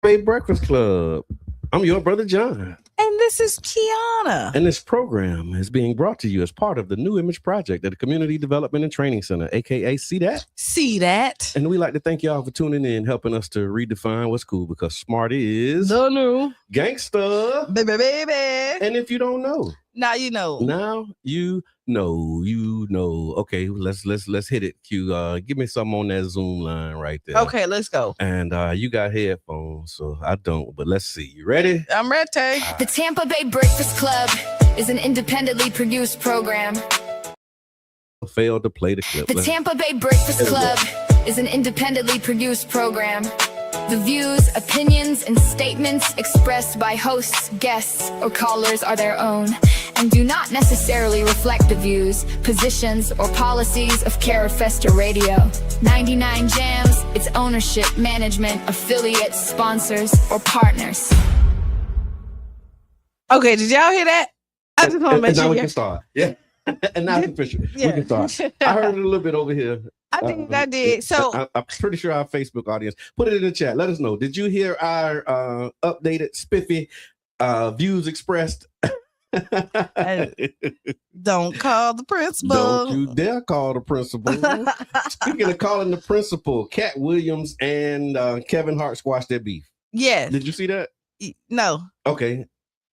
Bay Breakfast Club. I'm your brother John. And this is Qiana. And this program is being brought to you as part of the New Image Project at the Community Development and Training Center, aka See That? See That. And we like to thank y'all for tuning in, helping us to redefine what's cool, because smart is the new gangsta. Baby. And if you don't know, now you know. Now you know. Okay, let's hit it. Q, give me something on that Zoom line right there. Okay, let's go. And you got headphones, so I don't. But let's see. You ready? I'm ready. The Tampa Bay Breakfast Club is an independently produced program. Failed to play the clip. The Tampa Bay Breakfast Club is an independently produced program. The views, opinions, and statements expressed by hosts, guests, or callers are their own and do not necessarily reflect the views, positions, or policies of Carafesta Radio. 99 Jams, its ownership, management, affiliates, sponsors, or partners. Okay, did y'all hear that? I just want to make sure. Now we can start. Yeah. And now it's official. Yeah. We can start. I heard it a little bit over here. I think I did. So I'm pretty sure our Facebook audience, put it in the chat. Let us know. Did you hear our updated spiffy views expressed? Don't call the principal. Don't you dare call the principal. Speaking of calling the principal, Cat Williams and Kevin Hart squashed their beef. Yes. Did you see that? No. Okay.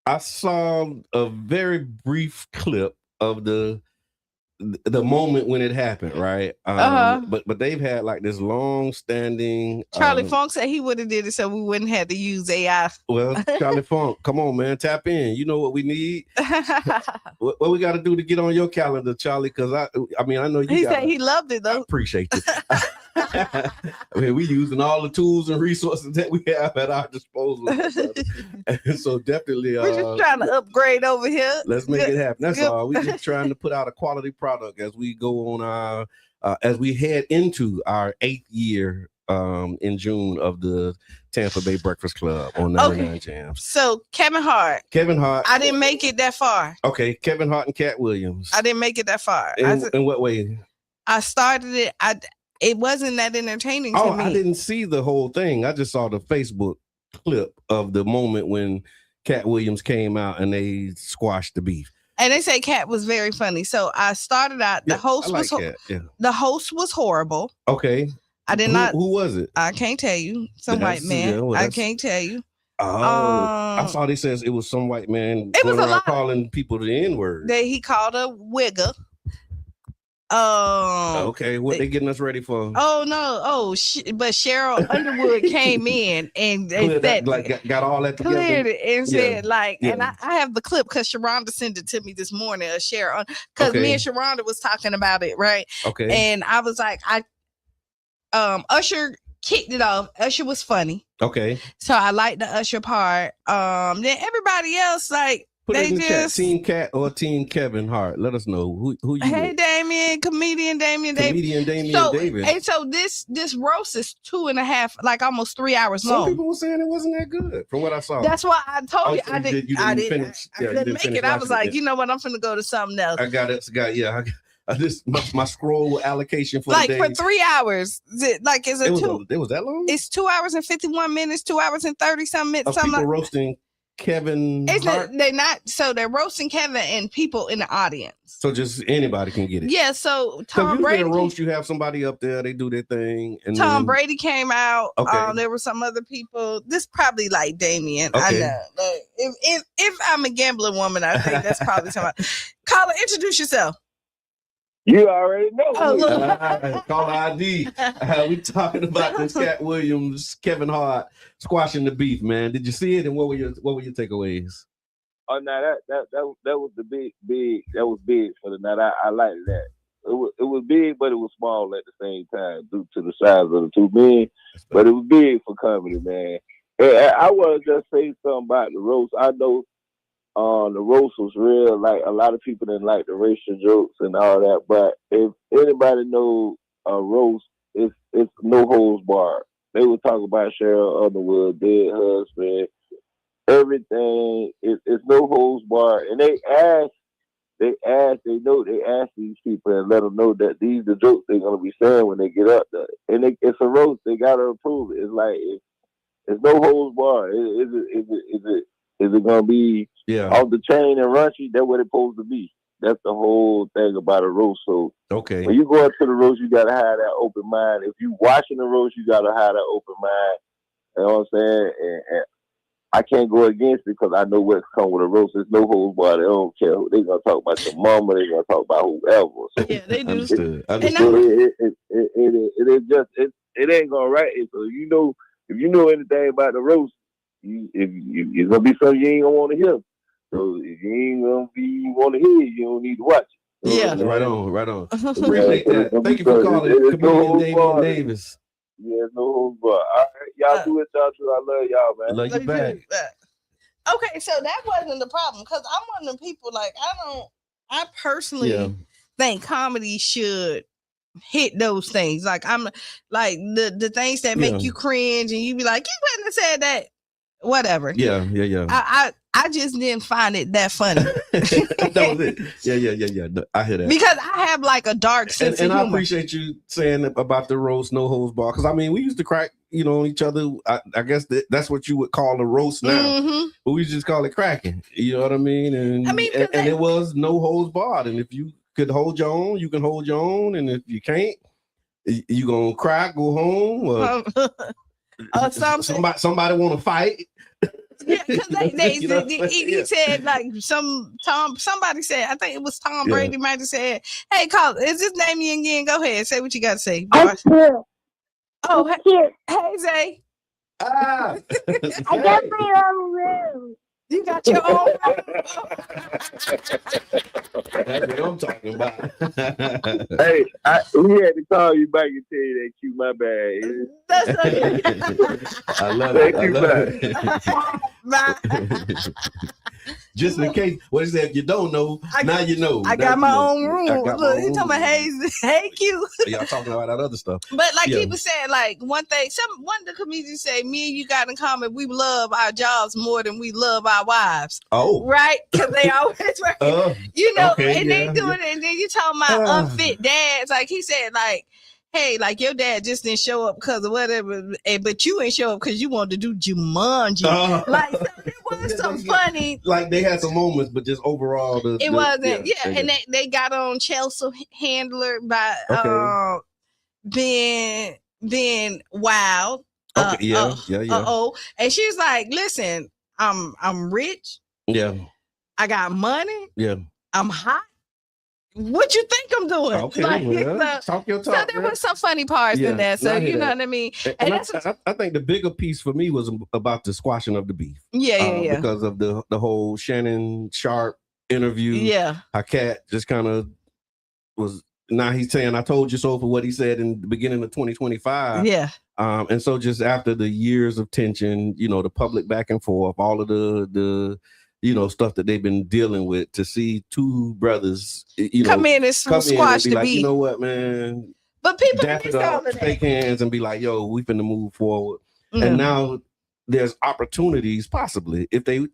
I saw a very brief clip of the moment when it happened, right? But they've had like this long standing. Charlie Funk said he would have did it so we wouldn't have to use AI. Well, Charlie Funk, come on, man, tap in. You know what we need. what we got to do to get on your calendar, Charlie? Because I mean, I know you. He said he loved it though. I appreciate it. I mean, we using all the tools and resources that we have at our disposal. And so definitely, we're just trying to upgrade over here. Let's make it happen. That's all. We're just trying to put out a quality product as we go on our as we head into our 8th year in June of the Tampa Bay Breakfast Club on 99 Jams. So Kevin Hart. I didn't make it that far. Okay, Kevin Hart and Cat Williams. I didn't make it that far. In what way? I started it. It wasn't that entertaining to me. I didn't see the whole thing. I just saw the Facebook clip of the moment when Cat Williams came out and they squashed the beef. And they say Cat was very funny. So I started out. The host the host was horrible. Okay. I did not. Who was it? I can't tell you. Some white man. I can't tell you. Oh, I saw they says it was some white man going around calling people the N-word. That he called a wigger. Okay, what they getting us ready for? Oh no! But Cheryl Underwood came in and said, got all that together, cleared it and said and I have the clip because Sharonda sent it to me this morning. Cheryl, because me and Sharonda was talking about it, right? Okay, and I was like, Usher kicked it off. Usher was funny. Okay, so I liked the Usher part. Then everybody else Put it in the chat, Team Cat or Team Kevin Hart. Let us know who you. Hey, Damien, comedian Damien David. And so this roast is 2.5, almost 3 hours long. Some people were saying it wasn't that good, from what I saw. That's why I told you I didn't make it. I was like, you know what? I'm finna go to something else. I got it. This my scroll allocation for the day. For 3 hours. It was that long? It's 2 hours and 51 minutes, 2 hours and 30 something minutes. People roasting Kevin Hart? They're roasting Kevin and people in the audience. So just anybody can get it. Yeah, so Tom Brady. Roast, you have somebody up there, they do their thing. And Tom Brady came out. Okay. There were some other people. This probably like Damien. Okay. I know. If I'm a gambling woman, I think that's probably somebody. Caller, introduce yourself. You already know. Call ID. We talking about this Cat Williams, Kevin Hart squashing the beef, man. Did you see it? And what were your takeaways? Oh no, that was the big. That was big for the night. I liked that. It was big, but it was small at the same time due to the size of the two men. But it was big for comedy, man. And I want to just say something about the roast. I know. The roast was real. Like a lot of people didn't like the racial jokes and all that. But if anybody knows a roast, it's no holds barred. They would talk about Cheryl Underwood, dead husband, everything. It's no holds barred. And they ask these people and let them know that these are the jokes they're gonna be saying when they get up there. And it's a roast. They gotta approve it. It's like It's no holds barred. Is it gonna be off the chain and runchy? That's what it's supposed to be. That's the whole thing about a roast. So when you go up to the roast, you gotta have that open mind. If you watching the roast, you gotta have that open mind. You know what I'm saying? And I can't go against it because I know what's come with a roast. There's no holds barred. They don't care. They're gonna talk about your mama. They're gonna talk about whoever. So yeah, they do. Understood. It ain't gonna write it. So if you know anything about the roast, it's gonna be something you ain't gonna want to hear. So if you ain't gonna want to hear it, you don't need to watch it. Yeah, right on. Appreciate that. Thank you for calling, comedian Damian Davis. Yeah, no holds barred. All right, y'all do it, y'all do. I love y'all, man. Love you back. Okay, so that wasn't the problem because I'm one of the people like I personally think comedy should hit those things. Like I'm like the things that make you cringe and you be like, you wouldn't have said that. Whatever. Yeah. I just didn't find it that funny. That was it. Yeah. No, I hear that. Because I have like a dark sense of humor. I appreciate you saying about the roast, no holds barred. Because I mean, we used to crack, on each other. I guess that's what you would call a roast now. But we just call it cracking. You know what I mean? And it was no holds barred. And if you could hold your own, you can hold your own. And if you can't, you gonna cry, go home, or somebody want to fight. Yeah, because he said like somebody said, I think it was Tom Brady might have said, "Hey, call, is this name you again? Go ahead, say what you got to say." Oh, hey, Zay. I got my own room. You got your own room. That's what I'm talking about. Hey, we had to call you back and tell you that you my bad. That's okay. I love it. Just in case, what he said, if you don't know, now you know. I got my own room. Look, he talking about hey, Q. Y'all talking about that other stuff. But like he was saying, like one of the comedians say, me and you got in common, we love our jobs more than we love our wives. Oh. Right? Because they always right. They do it, and then you talking about unfit dads. Like he said, like, hey, like your dad just didn't show up because of whatever, but you ain't show up because you wanted to do Jumanji. Like so it was so funny. Like they had some moments, but just overall, it wasn't. And they got on Chelsea Handler by being wild. And she was like, "Listen, I'm rich. Yeah, I got money. Yeah, I'm hot. What you think I'm doing?" Okay, talk your talk. So there was some funny parts in that. So you know what I mean. And I think the bigger piece for me was about the squashing of the beef. Yeah. Because of the whole Shannon Sharp interview. Yeah, how Cat just kind of was. Now he's saying, "I told you so" for what he said in the beginning of 2025. Yeah. And so just after the years of tension, the public back and forth, all of the stuff that they've been dealing with, to see two brothers, come in and squash the beef. You know what, man? But people shake hands and be like, "Yo, we finna move forward." And now there's opportunities, possibly, if they,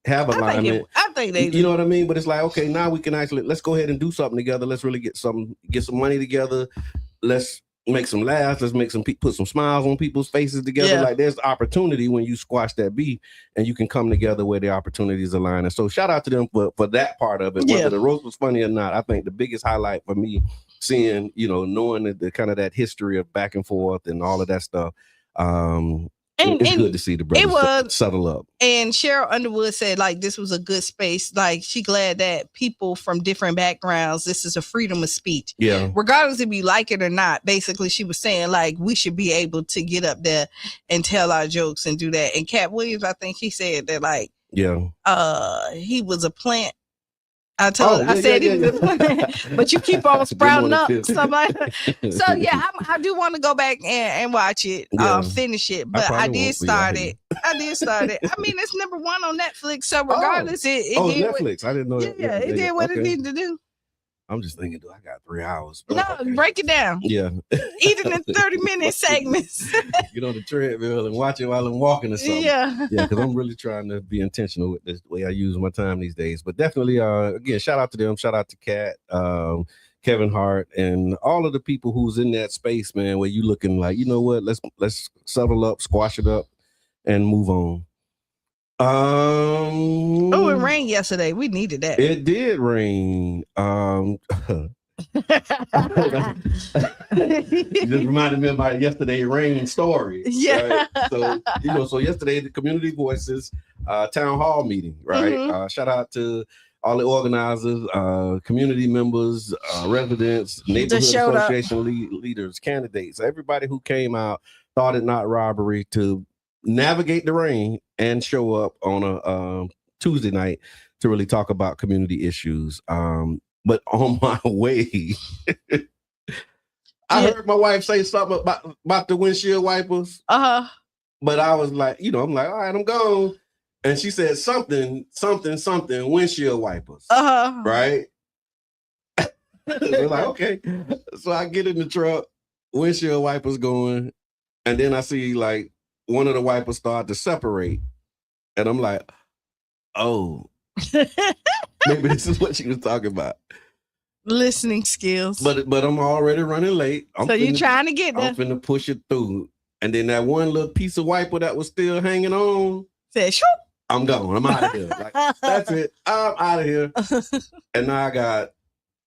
have alignment. I think they do. You know what I mean? But it's like, okay, now we can actually, let's go ahead and do something together. Let's really get some money together. Let's make some laughs. Let's put some smiles on people's faces together. Yeah. Like there's opportunity when you squash that beef and you can come together where the opportunities align. And so shout out to them for that part of it. Whether the roast was funny or not, I think the biggest highlight for me, seeing, knowing the kind of that history of back and forth and all of that stuff. It's good to see the brothers settle up. And Cheryl Underwood said, like, this was a good space. Like, she glad that people from different backgrounds, this is a freedom of speech. Yeah. Regardless if you like it or not, basically, she was saying, like, we should be able to get up there and tell our jokes and do that. And Cat Williams, I think he said that, like, he was a plant. I said he was a plant, but you keep on sprouting up. So yeah, I do want to go back and watch it, finish it. But I did start it. I mean, it's number 1 on Netflix. So regardless, it did Netflix. I didn't know that. Yeah, it did what it needed to do. I'm just thinking, I got 3 hours. No, break it down. Yeah. Eat it in 30-minute segments. Get on the treadmill and watch it while I'm walking or something. Yeah. Yeah, because I'm really trying to be intentional with the way I use my time these days. But definitely, again, shout out to them. Shout out to Kat, Kevin Hart, and all of the people who's in that space, man, where you looking like, you know what, let's settle up, squash it up, and move on. Oh, it rained yesterday. We needed that. It did rain. Just reminded me of my yesterday rain story. Yeah. Right? So yesterday the Community Voices town hall meeting, right? Shout out to all the organizers, community members, residents, neighborhood association leaders, candidates, everybody who came out, thought it not robbery to navigate the rain and show up on a Tuesday night to really talk about community issues. But on my way, I heard my wife say something about the windshield wipers. But I was like, I'm like, all right, I'm gone. And she said something, windshield wipers. Right? We're like, okay. So I get in the truck, windshield wipers going, and then I see like one of the wipers start to separate. And I'm like, oh, maybe this is what she was talking about. Listening skills. But I'm already running late. So you're trying to get there. I'm finna push it through. And then that one little piece of wiper that was still hanging on said, shoop. I'm gone. I'm out of here. Like, that's it. I'm out of here. And now I got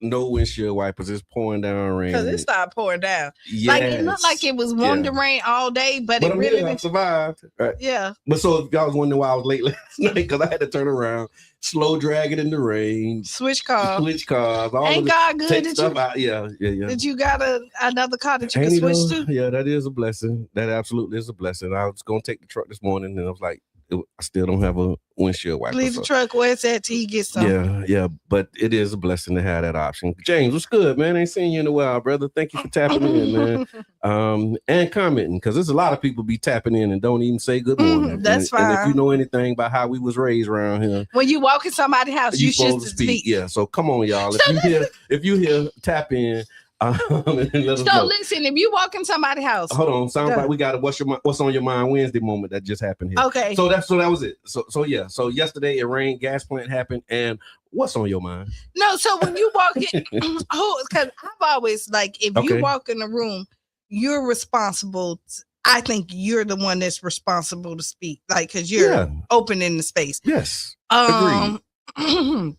no windshield wipers. It's pouring down rain. Because it started pouring down. Yes. Like it looked like it was wanting to rain all day, but it really I survived. Right. Yeah. But so if y'all was wondering why I was late last night, because I had to turn around, slow drag it in the rain, switch cars. All Ain't God good? Did you? Out. Yeah. Did you got another car that you can switch to? Yeah, that is a blessing. That absolutely is a blessing. I was gonna take the truck this morning, and I was like, I still don't have a windshield wiper. Leave the truck where it's at till you get some. Yeah, but it is a blessing to have that option. James, what's good, man? Ain't seen you in a while, brother. Thank you for tapping in, man. And commenting, because there's a lot of people be tapping in and don't even say good morning. That's fine. And if you know anything about how we was raised around here, when you walk in somebody's house, you should speak. Yeah, so come on, y'all. If you hear, tap in. Listen, if you walk in somebody's house, hold on, sounds like we got a what's on your mind Wednesday moment that just happened here. Okay, so that was it. So yesterday it rained, gas plant happened, and what's on your mind? No, so when you walk in, because I've always like if you walk in the room, you're responsible. I think you're the one that's responsible to speak, like because you're opening the space. Yes, agreed.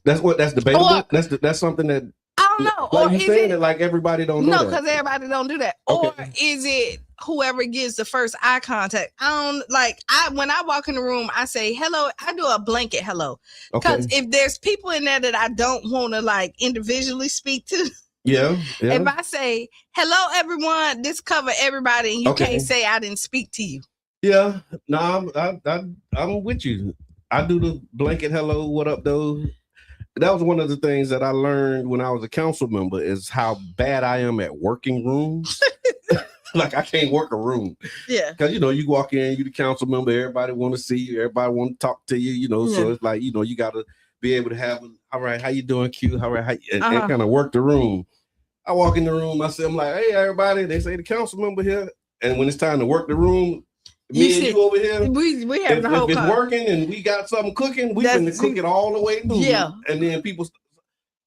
That's debatable. That's something that. I don't know. Like you saying it like everybody don't know. No, because everybody don't do that. Okay. Or is it whoever gives the first eye contact? When I walk in the room, I say hello. I do a blanket hello. Because if there's people in there that I don't want to like individually speak to. Yeah. If I say hello everyone, this cover everybody, and you can't say I didn't speak to you. Yeah. No, I'm with you. I do the blanket hello, what up though? That was one of the things that I learned when I was a council member is how bad I am at working rooms. Like I can't work a room. Yeah. Because, you walk in, you the council member, everybody want to see you, everybody want to talk to you, so it's like, you got to be able to have, all right, how you doing, Q? All right, and kind of work the room. I walk in the room, I'm like, hey, everybody, they say the council member here. And when it's time to work the room, me and you over here, we have the whole if it's working and we got something cooking, we can cook it all the way through. Yeah. And then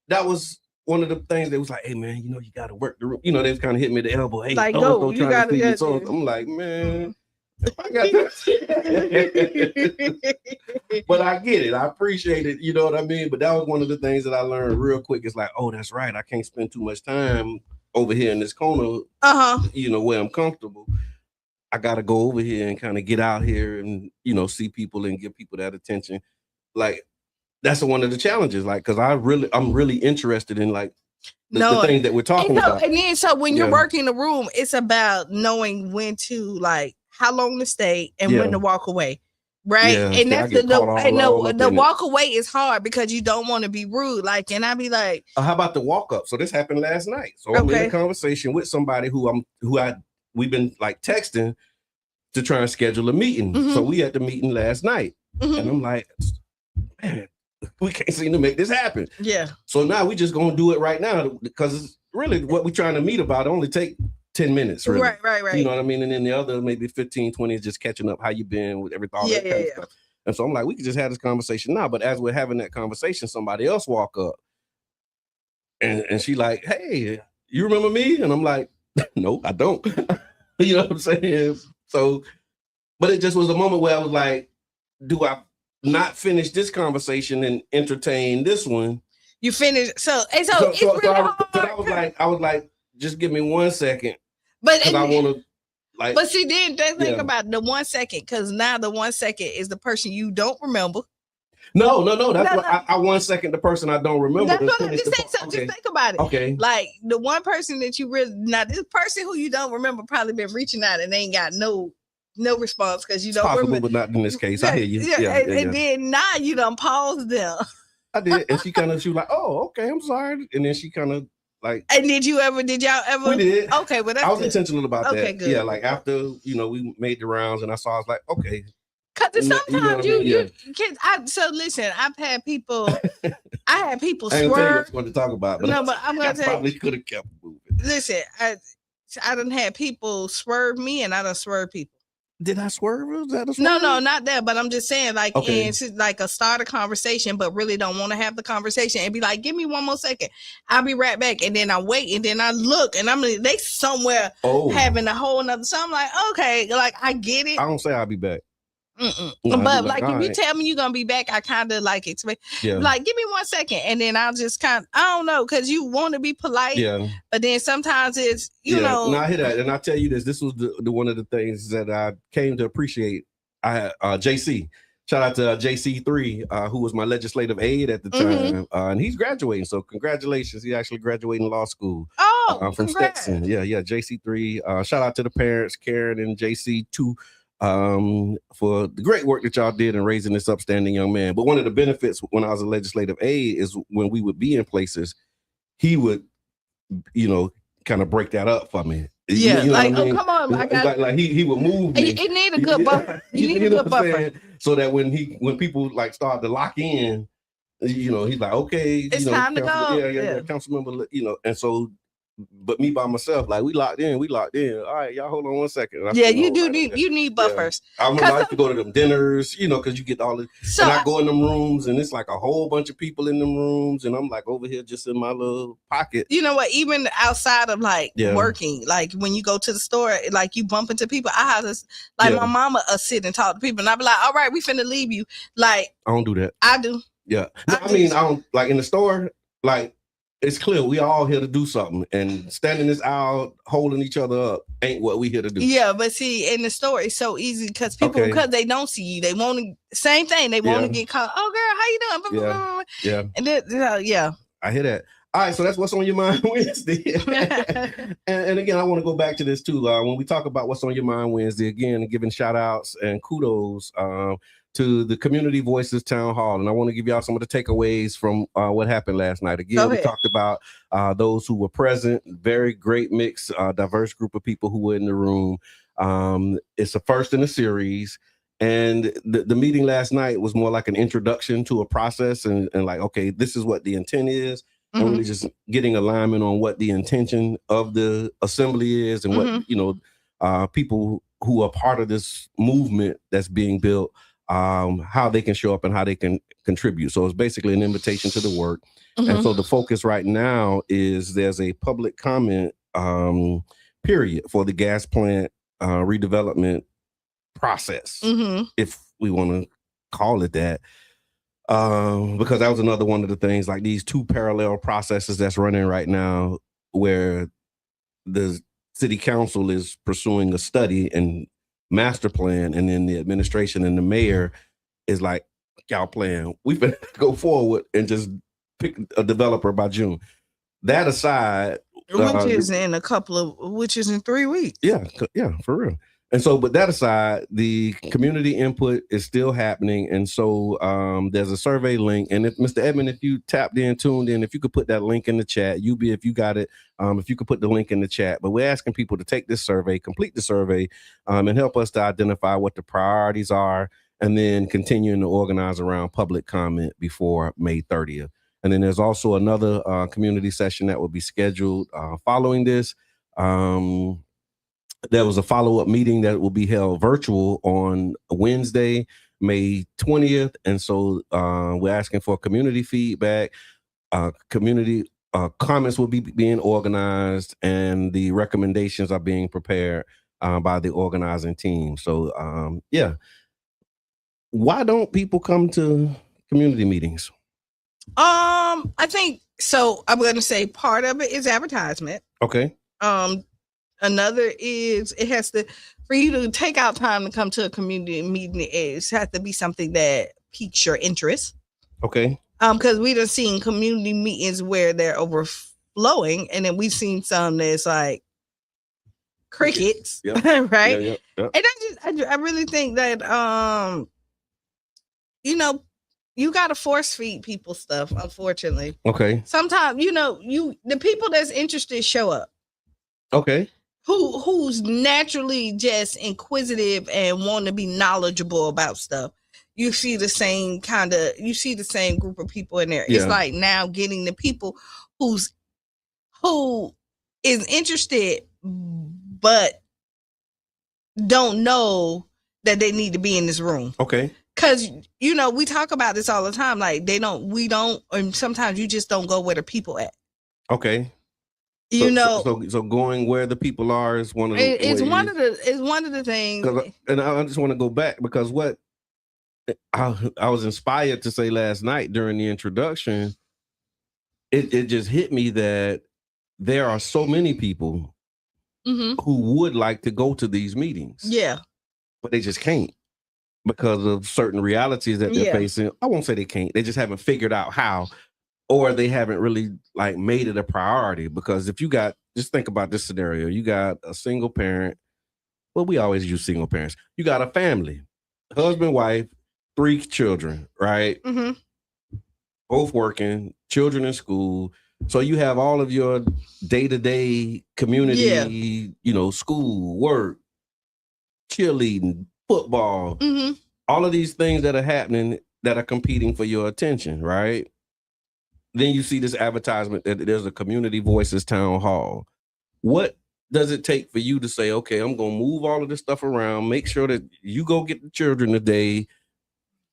that was one of the things that was like, hey man, you got to work the room. They was kind of hit me the elbow. Hey, like, go, you got to. So I'm like, man, I got that. But I get it. I appreciate it. You know what I mean? But that was one of the things that I learned real quick. It's like, oh, that's right. I can't spend too much time over here in this corner, where I'm comfortable. I got to go over here and kind of get out here and, see people and give people that attention. Like, that's one of the challenges. Like, because I'm really interested in like the things that we're talking about. And then, so when you're working the room, it's about knowing when to like, how long to stay and when to walk away. Right. Yeah, and that's the walk away is hard because you don't want to be rude. Like, and I be like, how about the walk up? So this happened last night. So I'm in a conversation with somebody we've been like texting to try and schedule a meeting. So we had the meeting last night. And I'm like, man, we can't seem to make this happen. Yeah. So now we just gonna do it right now because really what we're trying to meet about only take 10 minutes. Really. Right. You know what I mean? And then the other maybe 15, 20 is just catching up how you been with everything. All that kind of stuff. And so I'm like, we could just have this conversation now. But as we're having that conversation, somebody else walk up and she like, hey, you remember me? And I'm like, no, I don't. You know what I'm saying? So, But it just was a moment where I was like, do I not finish this conversation and entertain this one? You finished. So it's really hard. I was like, just give me 1 second. But I want to like. But see, then think about the 1 second, because now the 1 second is the person you don't remember. No. That's what I 1 second the person I don't remember. That's what I'm just saying. So just think about it. Okay. Like the one person that you really now this person who you don't remember probably been reaching out and they ain't got no response because you don't remember. But not in this case. I hear you. Yeah, and then now you done paused them. I did, and she was like, "Oh, okay, I'm sorry," and then she kind of like. And did y'all ever? We did. Okay, well, that's I was intentional about that. Okay, good. Yeah, like after we made the rounds, and I saw, I was like, okay. Because sometimes you kids. So listen, I've had people. I had people swerve. I didn't tell you what I wanted to talk about, but I'm gonna tell you. Probably could have kept moving. Listen, I done had people swerve me, and I done swerve people. Did I swerve? Was that a swerve? No, not that. But I'm just saying, like, it's like a start a conversation, but really don't want to have the conversation and be like, give me 1 more second. I'll be right back. And then I wait, and then I look, and they somewhere having a whole nother. So I'm like, okay, like I get it. I don't say I'll be back. But like if you tell me you're gonna be back, I kind of like expect. Yeah. Like, give me 1 second, and then I'll just I don't know, because you want to be polite. Yeah. But then sometimes it's you know. No, I hear that, and I tell you this. This was the one of the things that I came to appreciate. I had JC. Shout out to JC3, who was my legislative aide at the time, and he's graduating. So congratulations, he actually graduating law school. From Stetson. Yeah, JC3. Shout out to the parents, Karen and JC2. For the great work that y'all did in raising this upstanding young man. But one of the benefits when I was a legislative aide is when we would be in places, he would, kind of break that up for me. Yeah, like, I mean? Come on, I got like he would move me. You need a good buffer. You need a good buffer. So that when people like start to lock in, he's like, okay, it's time to go. Yeah, council member, and so. But me by myself, like we locked in. All right, y'all hold on 1 second. You need buffers. Yeah. I would like to go to them dinners, because you get all the. So and I go in them rooms, and it's like a whole bunch of people in them rooms, and I'm like over here just in my little pocket. You know what? Even outside of working, like when you go to the store, like you bump into people. I have this, my mama sit and talk to people, and I be like, all right, we finna leave you. Like I don't do that. I do. Yeah, I don't like in the store, like. It's clear we all here to do something, and standing this aisle holding each other up ain't what we here to do. Yeah, but see, in the store it's so easy because people because they don't see you, they want to same thing. They want to get caught. Oh, girl, how you doing? Yeah. And then I hear that. All right, so that's what's on your mind Wednesday. and again, I want to go back to this too. When we talk about what's on your mind Wednesday, again, giving shout outs and kudos to the Community Voices Town Hall. And I want to give y'all some of the takeaways from what happened last night. Again, we talked about those who were present, very great mix, diverse group of people who were in the room. It's the first in a series. And the meeting last night was more like an introduction to a process and like, okay, this is what the intent is. And really just getting alignment on what the intention of the assembly is and what, people who are part of this movement that's being built, how they can show up and how they can contribute. So it's basically an invitation to the work. And so the focus right now is there's a public comment period for the gas plant redevelopment process, if we want to call it that. Because that was another one of the things, like these two parallel processes that's running right now where the city council is pursuing a study and master plan, and then the administration and the mayor is like, y'all plan, we better go forward and just pick a developer by June. That aside, which is in 3 weeks. Yeah, for real. And so, but that aside, the community input is still happening. And so there's a survey link. And if Mr. Edmond, if you tuned in, if you could put that link in the chat, if you got it, if you could put the link in the chat. But we're asking people to take this survey, complete the survey, and help us to identify what the priorities are, and then continuing to organize around public comment before May 30th. And then there's also another community session that will be scheduled following this. There was a follow-up meeting that will be held virtual on Wednesday, May 20th. And so we're asking for community feedback. Community comments will be being organized, and the recommendations are being prepared by the organizing team. So yeah. Why don't people come to community meetings? I think so. I'm going to say part of it is advertisement. Okay. Another is it has to, for you to take out time to come to a community meeting, it has to be something that piques your interest. Okay. Because we done seen community meetings where they're overflowing, and then we've seen some that's like crickets, yep. right? Yep. And I really think that you gotta force feed people stuff, unfortunately. Okay. Sometimes, the people that's interested show up. Okay. Who's naturally just inquisitive and want to be knowledgeable about stuff. You see the same group of people in there. Yeah. It's like now getting the people who is interested but don't know that they need to be in this room. Okay. Because, we talk about this all the time. Like and sometimes you just don't go where the people at. Okay. So going where the people are is one of the it's one of the things. And I just want to go back because what I was inspired to say last night during the introduction, it just hit me that there are so many people who would like to go to these meetings. Yeah. But they just can't because of certain realities that they're facing. I won't say they can't. They just haven't figured out how, or they haven't really like made it a priority. Because if you just think about this scenario, you got a single parent. Well, we always use single parents. You got a family, husband, wife, 3 children, right? Mm-hmm. Both working, children in school. So you have all of your day-to-day community, school, work, cheerleading, football, all of these things that are happening that are competing for your attention, right? Then you see this advertisement that there's a Community Voices Town Hall. What does it take for you to say, okay, I'm going to move all of this stuff around, make sure that you go get the children today,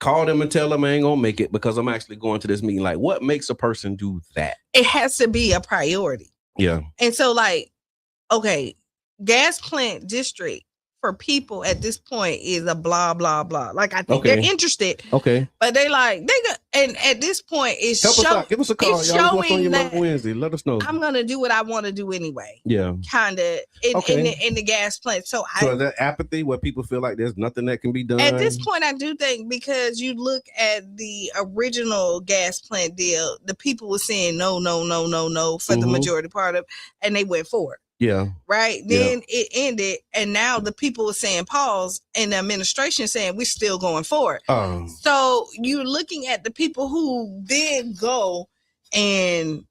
call them and tell them I ain't going to make it because I'm actually going to this meeting? Like, what makes a person do that? It has to be a priority. Yeah. And so okay, gas plant district for people at this point is a blah, blah, blah. Like, I think they're interested. Okay. But and at this point, it's help us out. Give us a call. Y'all, what's on your mind Wednesday? Let us know. I'm going to do what I want to do anyway. Yeah. Kind of in the gas plant. So is that apathy where people feel like there's nothing that can be done? At this point, I do think because you look at the original gas plant deal, the people were saying no for the majority part of, and they went for it. Yeah. Right. Then it ended, and now the people were saying pause, and the administration saying we're still going for it. So you're looking at the people who then go and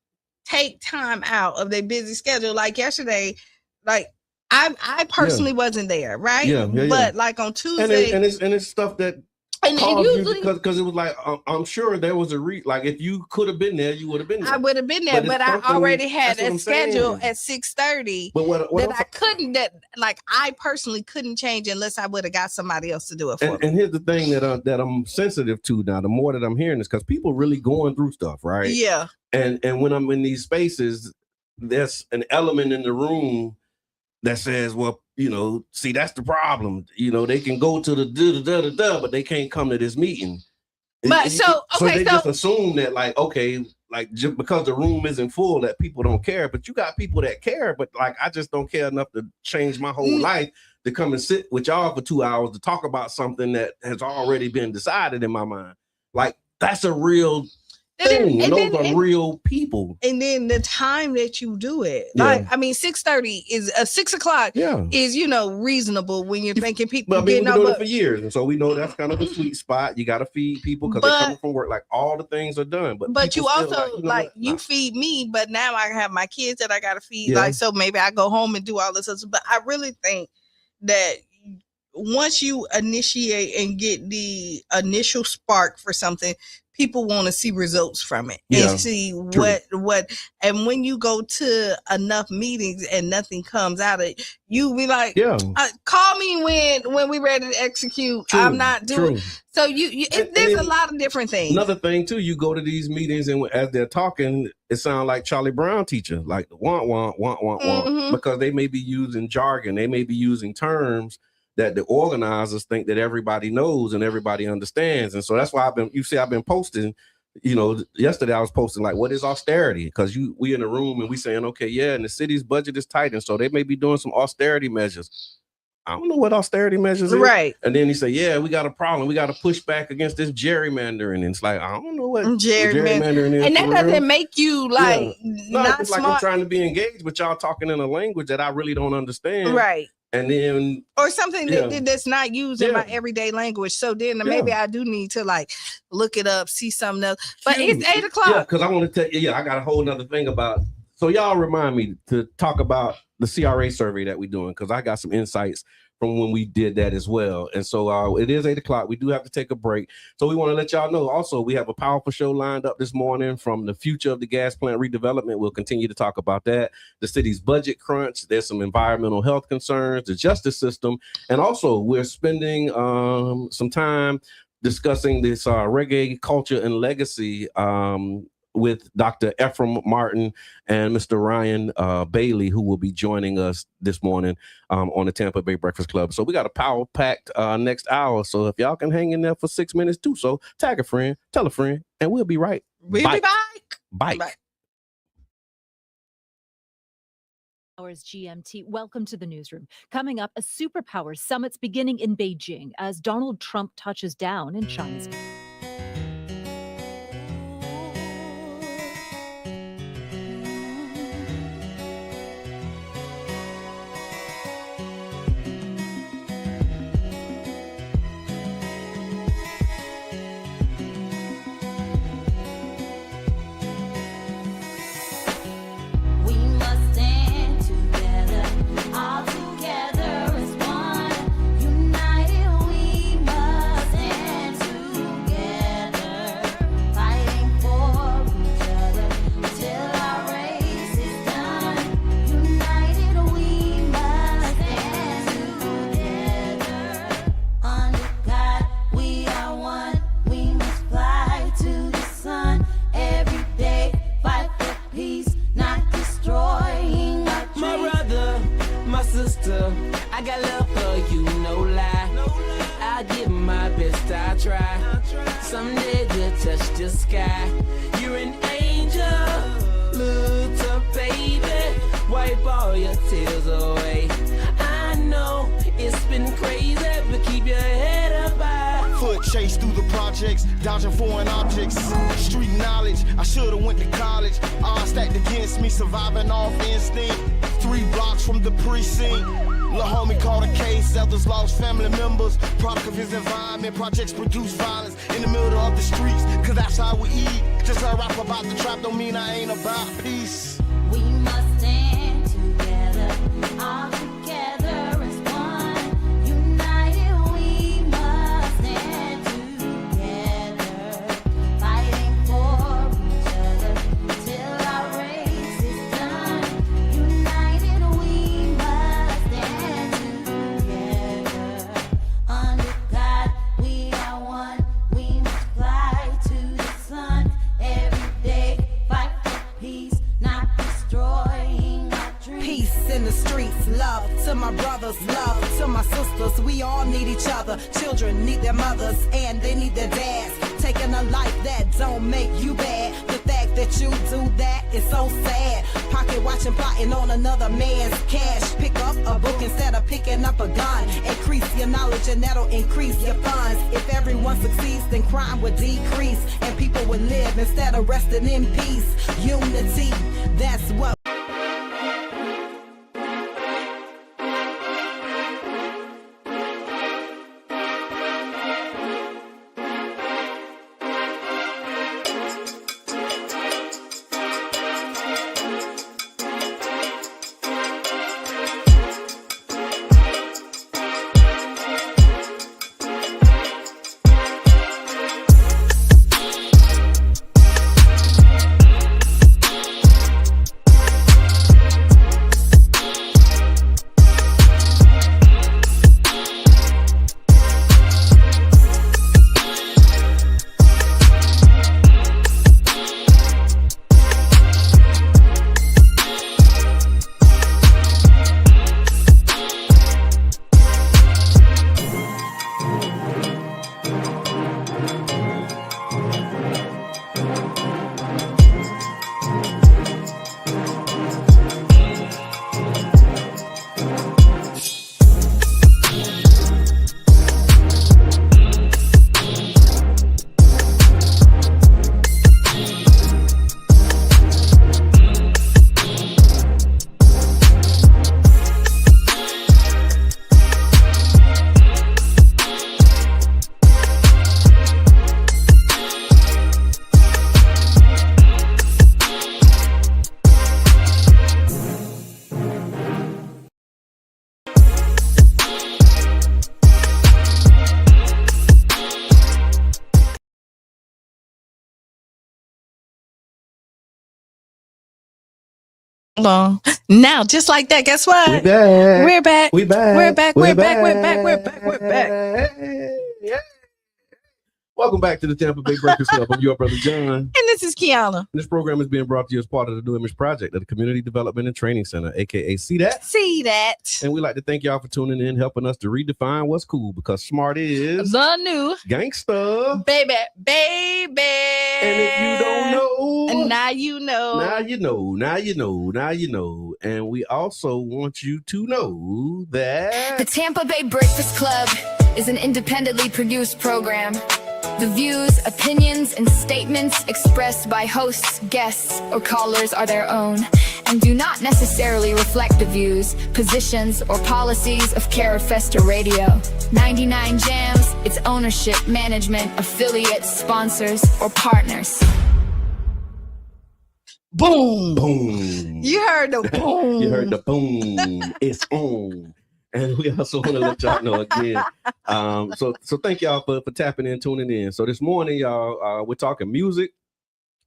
take time out of their busy schedule. Like yesterday, like I personally wasn't there, right? Yeah. But like on Tuesday, and it's stuff that. And usually, because it was like I'm sure there was like if you could have been there, you would have been there. I would have been there, but I already had a schedule at 6:30 that I couldn't. That like I personally couldn't change unless I would have got somebody else to do it for me. And here's the thing that I'm sensitive to now. The more that I'm hearing this, because people really going through stuff, right? Yeah. And when I'm in these spaces, there's an element in the room that says, well, see, that's the problem. They can go to the but they can't come to this meeting. But so they just assume that just because the room isn't full that people don't care. But you got people that care, but I just don't care enough to change my whole life to come and sit with y'all for 2 hours to talk about something that has already been decided in my mind. Like, that's a real thing. And those are real people. And then the time that you do it, 6:30 is 6 o'clock is reasonable when you're thinking people. But we've been doing it for years, and so we know that's kind of a sweet spot. You got to feed people because they're coming from work. Like, all the things are done, but you also you feed me. But now I have my kids that I got to feed. Yeah. So maybe I go home and do all this other stuff. But I really think that once you initiate and get the initial spark for something, people want to see results from it and see true. what. And when you go to enough meetings and nothing comes out of it, you be like, call me when we ready to execute. True, I'm not doing. true. So there's a lot of different things. Another thing too, you go to these meetings and as they're talking, it sounds like Charlie Brown teacher, like want, because they may be using jargon, they may be using terms that the organizers think that everybody knows and everybody understands. And so that's why I've been posting, yesterday I was posting like, what is austerity? Because we in a room and we saying, okay, and the city's budget is tight. And so they may be doing some austerity measures. I don't know what austerity measures is. Right. And then he said, we got a problem. We got to push back against this gerrymandering. And it's like, I don't know what gerrymandering is. And that doesn't make you like not it's smart. like I'm trying to be engaged, but y'all talking in a language that I really don't understand. Right. And then or something that's not used in my everyday language. So then maybe I do need to like look it up, see something else. But it's 8 o'clock. Yeah, because I want to tell you, I got a whole nother thing about. So y'all remind me to talk about the CRA survey that we're doing, because I got some insights from when we did that as well. And so it is 8 o'clock. We do have to take a break. So we want to let y'all know also we have a powerful show lined up this morning from the future of the gas plant redevelopment. We'll continue to talk about that. The city's budget crunch. There's some environmental health concerns, the justice system. And also we're spending some time discussing this reggae culture and legacy with Dr. Ephraim Martin and Mr. Ryan Bailey, who will be joining us this morning on the Tampa Bay Breakfast Club. So we got a power-packed next hour. So if y'all can hang in there for 6 minutes, do so. Tag a friend, tell a friend, and we'll be right. We'll be back. Bye. Hours GMT. Welcome to the newsroom. Coming up, a superpower summit's beginning in Beijing as Donald Trump touches down in China's. I got love for you, no lie. I give my best, I try. Someday to touch the sky. You're an angel, little baby. Wipe all your tears away. I know it's been crazy, but keep your head up high. Foot chase through the projects, dodging foreign objects. Street knowledge, I should've went to college. Odds stacked against me, surviving off instinct. 3 blocks from the precinct. Lil' homie caught a case, others lost family members. Product of his environment, projects produce violence in the middle of the streets, cause that's how we eat. Just a rap about the trap don't mean I ain't about peace. We must stand together, all together as one. United we must stand together, fighting for each other till our race is done. United we must stand together, under God we are one. We must fly to the sun every day, fight for peace, not destroying our dreams. Peace in the streets, love to my brothers, love to my sisters. We all need each other. Children need their mothers and they need their dads. Taking a life that don't make you bad. The fact that you do that is so sad. Pocket watching, plotting on another man's cash. Pick up a book instead of picking up a gun. Increase your knowledge and that'll increase your funds. If everyone succeeds, then crime would decrease and people would live instead of resting in peace. Unity, that's what. Well, now, just like that, guess what? We're back. We're back. We're back. We're back. We're We're back. back. We're back. We're back. We're back. Yeah. Welcome back to the Tampa Bay Breakfast Club. I'm your brother John. And this is Qiana. This program is being brought to you as part of the New Image Project at the Community Development and Training Center, aka See That. See that. And we'd like to thank y'all for tuning in, helping us to redefine what's cool, because smart is The new gangsta. baby. And if you don't know, and now you know. Now you know. Now you know. Now you know. And we also want you to know that The Tampa Bay Breakfast Club is an independently produced program. The views, opinions, and statements expressed by hosts, guests, or callers are their own and do not necessarily reflect the views, positions, or policies of Carrot Festa Radio. 99 Jams, its ownership, management, affiliates, sponsors, or partners. Boom. boom. You heard the boom. You heard the boom. It's on. And we also want to let y'all know again. So thank y'all for tapping in, tuning in. So this morning, y'all, we're talking music,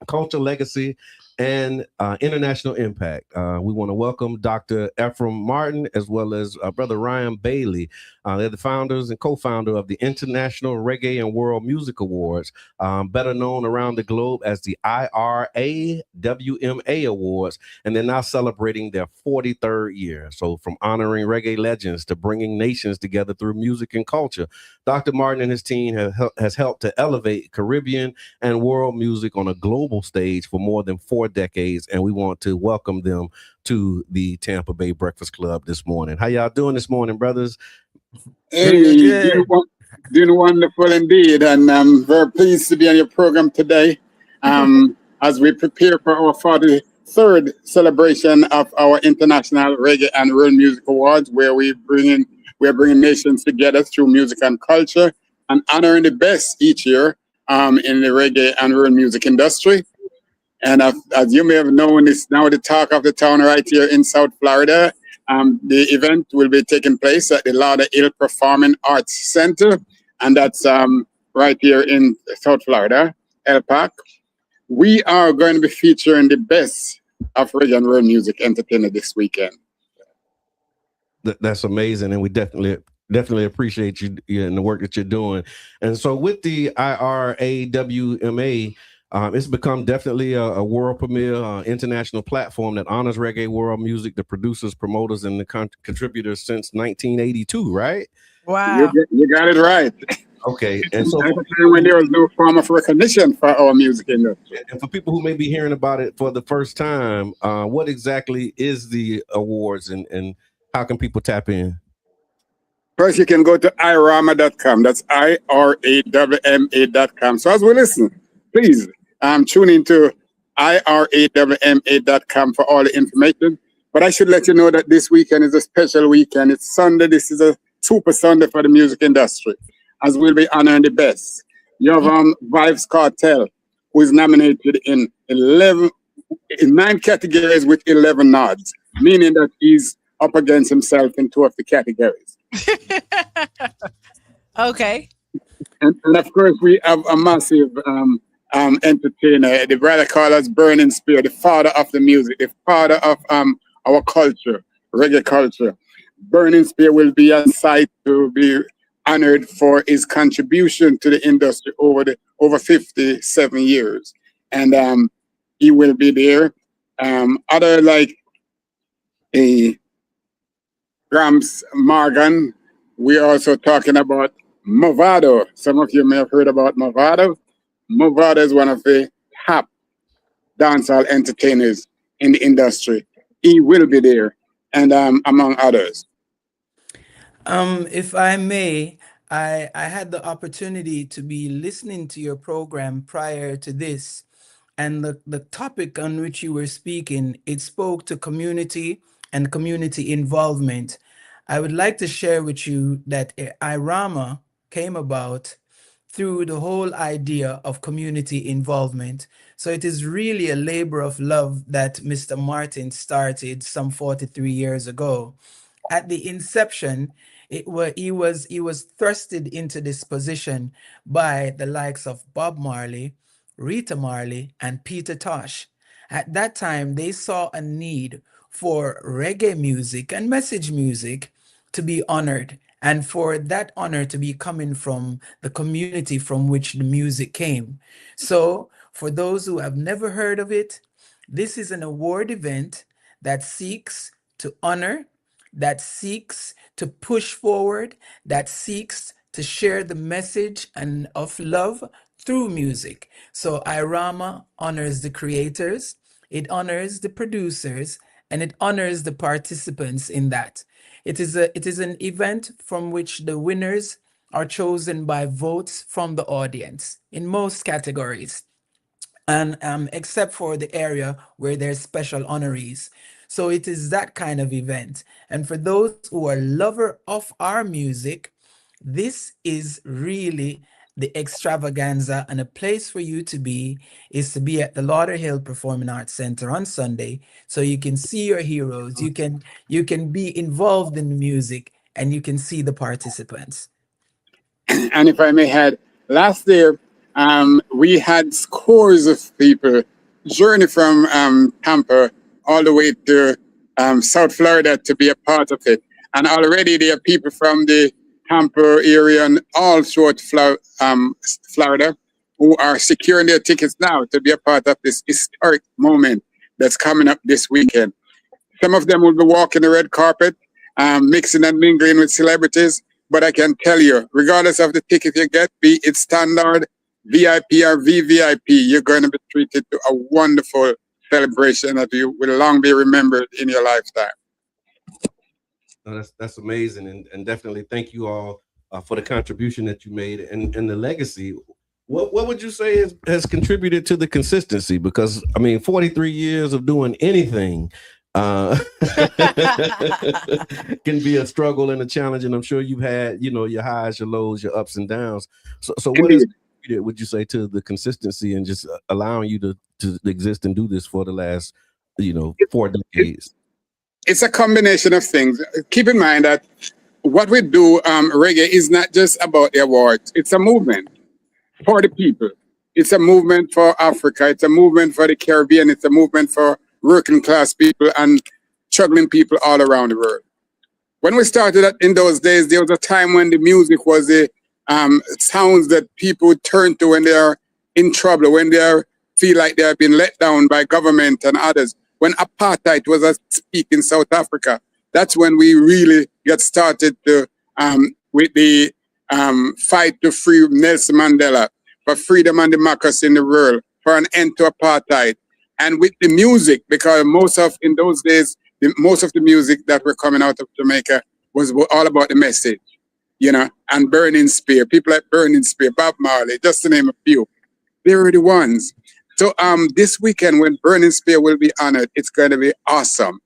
culture, legacy, and international impact. We want to welcome Dr. Ephraim Martin as well as Brother Ryan Bailey. They're the founders and co-founder of the International Reggae and World Music Awards, better known around the globe as the IRA WMA Awards, and they're now celebrating their 43rd year. So from honoring reggae legends to bringing nations together through music and culture, Dr. Martin and his team has helped to elevate Caribbean and world music on a global stage for more than 4 decades, and we want to welcome them to the Tampa Bay Breakfast Club this morning. How y'all doing this morning, brothers? Hey, doing wonderful indeed, and I'm very pleased to be on your program today as we prepare for our 43rd celebration of our International Reggae and World Music Awards, where we're bringing nations together through music and culture and honoring the best each year in the reggae and world music industry. And as you may have known, it's now the talk of the town right here in South Florida. The event will be taking place at the Lauderhill Performing Arts Center, and that's right here in South Florida, El Park. We are going to be featuring the best of reggae and world music entertainment this weekend. That's amazing, and we definitely appreciate you and the work that you're doing. And so with the IRAWMA, it's become definitely a world premiere international platform that honors reggae world music, the producers, promoters, and the contributors since 1982, right? Wow. You got it right. Okay. And so when there was no form of recognition for our music industry. And for people who may be hearing about it for the first time, what exactly is the awards and how can people tap in? First, you can go to irama.com. That's IRAWMA.com. So as we listen, please tune into IRAWMA.com for all the information. But I should let you know that this weekend is a special weekend. It's Sunday. This is a super Sunday for the music industry, as we'll be honoring the best. You have Vibes Cartel, who is nominated in 9 categories with 11 nods, meaning that he's up against himself in 2 of the categories. Okay. And of course, we have a massive entertainer. The brother called us Burning Spear, the father of the music, the father of our culture, reggae culture. Burning Spear will be on site to be honored for his contribution to the industry over 57 years. And he will be there. Other like Gramps Morgan, we're also talking about Movado. Some of you may have heard about Movado. Movado is one of the top dancehall entertainers in the industry. He will be there, and among others. If I may, I had the opportunity to be listening to your program prior to this, and the topic on which you were speaking, it spoke to community and community involvement. I would like to share with you that IRAMA came about through the whole idea of community involvement. So it is really a labor of love that Mr. Martin started some 43 years ago. At the inception, he was thrusted into this position by the likes of Bob Marley, Rita Marley, and Peter Tosh. At that time, they saw a need for reggae music and message music to be honored, and for that honor to be coming from the community from which the music came. So, for those who have never heard of it, this is an award event that seeks to honor, that seeks to push forward, that seeks to share the message and of love through music. So IRAMA honors the creators, it honors the producers, and it honors the participants in that. It is an event from which the winners are chosen by votes from the audience in most categories, and except for the area where there's special honorees. So it is that kind of event. And for those who are lover of our music, this is really the extravaganza, and a place for you to be is to be at the Lauderhill Performing Arts Center on Sunday, so you can see your heroes, you can be involved in the music, and you can see the participants. And if I may add, last year we had scores of people journey from Tampa all the way to South Florida to be a part of it. And already there are people from the Tampa area and all throughout Florida who are securing their tickets now to be a part of this historic moment that's coming up this weekend. Some of them will be walking the red carpet, mixing and mingling with celebrities. But I can tell you, regardless of the ticket you get, be it standard, VIP, or VVIP, you're going to be treated to a wonderful celebration that you will long be remembered in your lifetime. That's amazing, and definitely thank you all for the contribution that you made and the legacy. What would you say has contributed to the consistency? Because I mean, 43 years of doing anything can be a struggle and a challenge, and I'm sure you've had, your highs, your lows, your ups and downs. So what is, would you say, to the consistency and just allowing you to exist and do this for the last 4 decades? It's a combination of things. Keep in mind that what we do, reggae, is not just about the awards. It's a movement for the people. It's a movement for Africa. It's a movement for the Caribbean. It's a movement for working class people and struggling people all around the world. When we started in those days, there was a time when the music was the sounds that people would turn to when they are in trouble, when they feel like they have been let down by government and others. When apartheid was at peak in South Africa, that's when we really got started to with the fight to free Nelson Mandela, for freedom and democracy in the world, for an end to apartheid. And with the music, because in those days, most of the music that were coming out of Jamaica was all about the message, and Burning Spear, people like Burning Spear, Bob Marley, just to name a few. They were the ones. So this weekend, when Burning Spear will be honored, it's going to be awesome.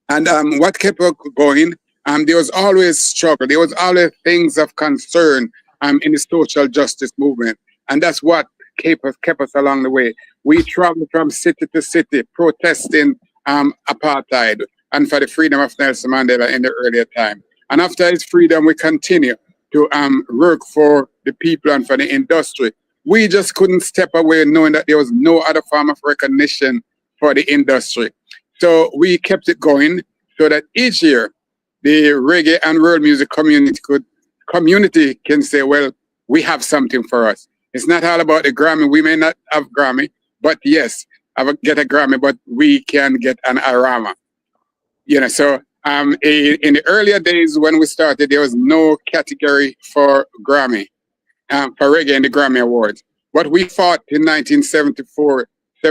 And what kept us going, there was always struggle. There was always things of concern in the social justice movement. And that's what kept us along the way. We traveled from city to city protesting apartheid and for the freedom of Nelson Mandela in the earlier time. And after his freedom, we continue to work for the people and for the industry. We just couldn't step away knowing that there was no other form of recognition for the industry. So we kept it going so that each year the reggae and world music community can say, well, we have something for us. It's not all about the Grammy. We may not have Grammy, but yes, get a Grammy, but we can get an IRAMA. So in the earlier days when we started, there was no category for Grammy. For reggae in the Grammy Awards. What we fought in 1974,